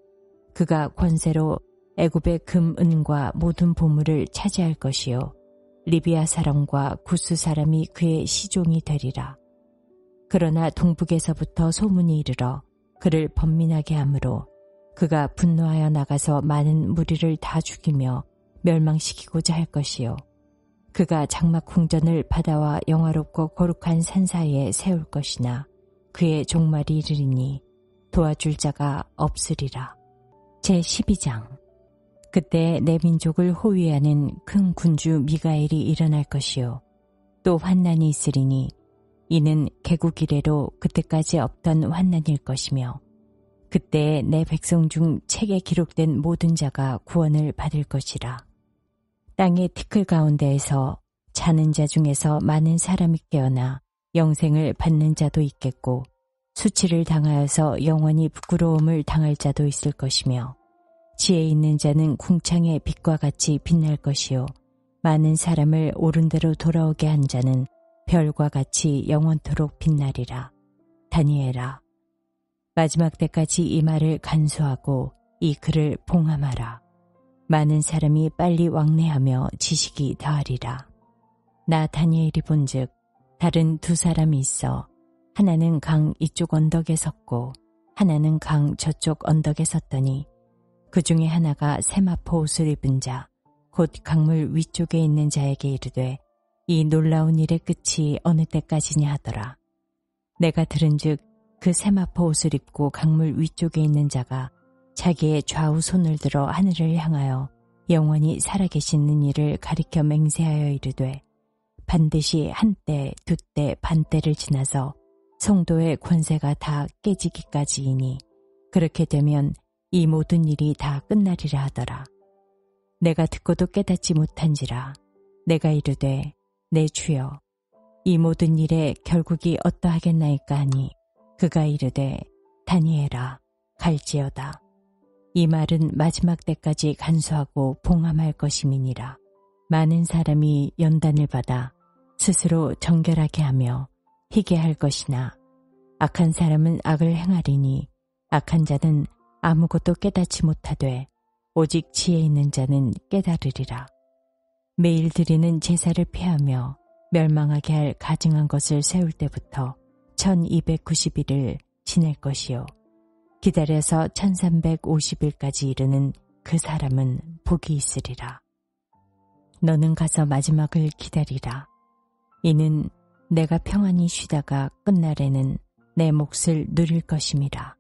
그가 권세로 애굽의 금, 은과 모든 보물을 차지할 것이요. 리비아 사람과 구스 사람이 그의 시종이 되리라. 그러나 동북에서부터 소문이 이르러 그를 번민하게 하므로 그가 분노하여 나가서 많은 무리를 다 죽이며 멸망시키고자 할 것이요. 그가 장막 궁전을 바다와 영화롭고 거룩한 산 사이에 세울 것이나 그의 종말이 이르리니 도와줄 자가 없으리라. 제12장. 그때 내 민족을 호위하는 큰 군주 미가엘이 일어날 것이요. 또 환난이 있으리니 이는 개국 이래로 그때까지 없던 환난일 것이며 그때에 내 백성 중 책에 기록된 모든 자가 구원을 받을 것이라. 땅의 티끌 가운데에서 자는 자 중에서 많은 사람이 깨어나 영생을 받는 자도 있겠고 수치를 당하여서 영원히 부끄러움을 당할 자도 있을 것이며 지혜 있는 자는 궁창의 빛과 같이 빛날 것이요. 많은 사람을 옳은 대로 돌아오게 한 자는 별과 같이 영원토록 빛나리라. 다니엘아, 마지막 때까지 이 말을 간수하고 이 글을 봉함하라. 많은 사람이 빨리 왕래하며 지식이 더하리라. 나 다니엘이 본즉 다른 두 사람이 있어 하나는 강 이쪽 언덕에 섰고 하나는 강 저쪽 언덕에 섰더니 그 중에 하나가 세마포 옷을 입은 자, 곧 강물 위쪽에 있는 자에게 이르되 이 놀라운 일의 끝이 어느 때까지냐 하더라. 내가 들은즉 그 세마포 옷을 입고 강물 위쪽에 있는 자가 자기의 좌우 손을 들어 하늘을 향하여 영원히 살아계시는 이를 가리켜 맹세하여 이르되 반드시 한때, 두때, 반때를 지나서 성도의 권세가 다 깨지기까지이니 그렇게 되면 이 모든 일이 다 끝나리라 하더라. 내가 듣고도 깨닫지 못한지라. 내가 이르되 내 주여 이 모든 일의 결국이 어떠하겠나이까 하니 그가 이르되 다니엘아 갈지어다. 이 말은 마지막 때까지 간수하고 봉함할 것임이니라. 많은 사람이 연단을 받아 스스로 정결하게 하며 희게 할 것이나 악한 사람은 악을 행하리니 악한 자는 아무것도 깨닫지 못하되 오직 지혜 있는 자는 깨달으리라. 매일 드리는 제사를 피하며 멸망하게 할 가증한 것을 세울 때부터 1290일을 지낼 것이요. 기다려서 1350일까지 이르는 그 사람은 복이 있으리라. 너는 가서 마지막을 기다리라. 이는 내가 평안히 쉬다가 끝날에는 내 몫을 누릴 것임이라.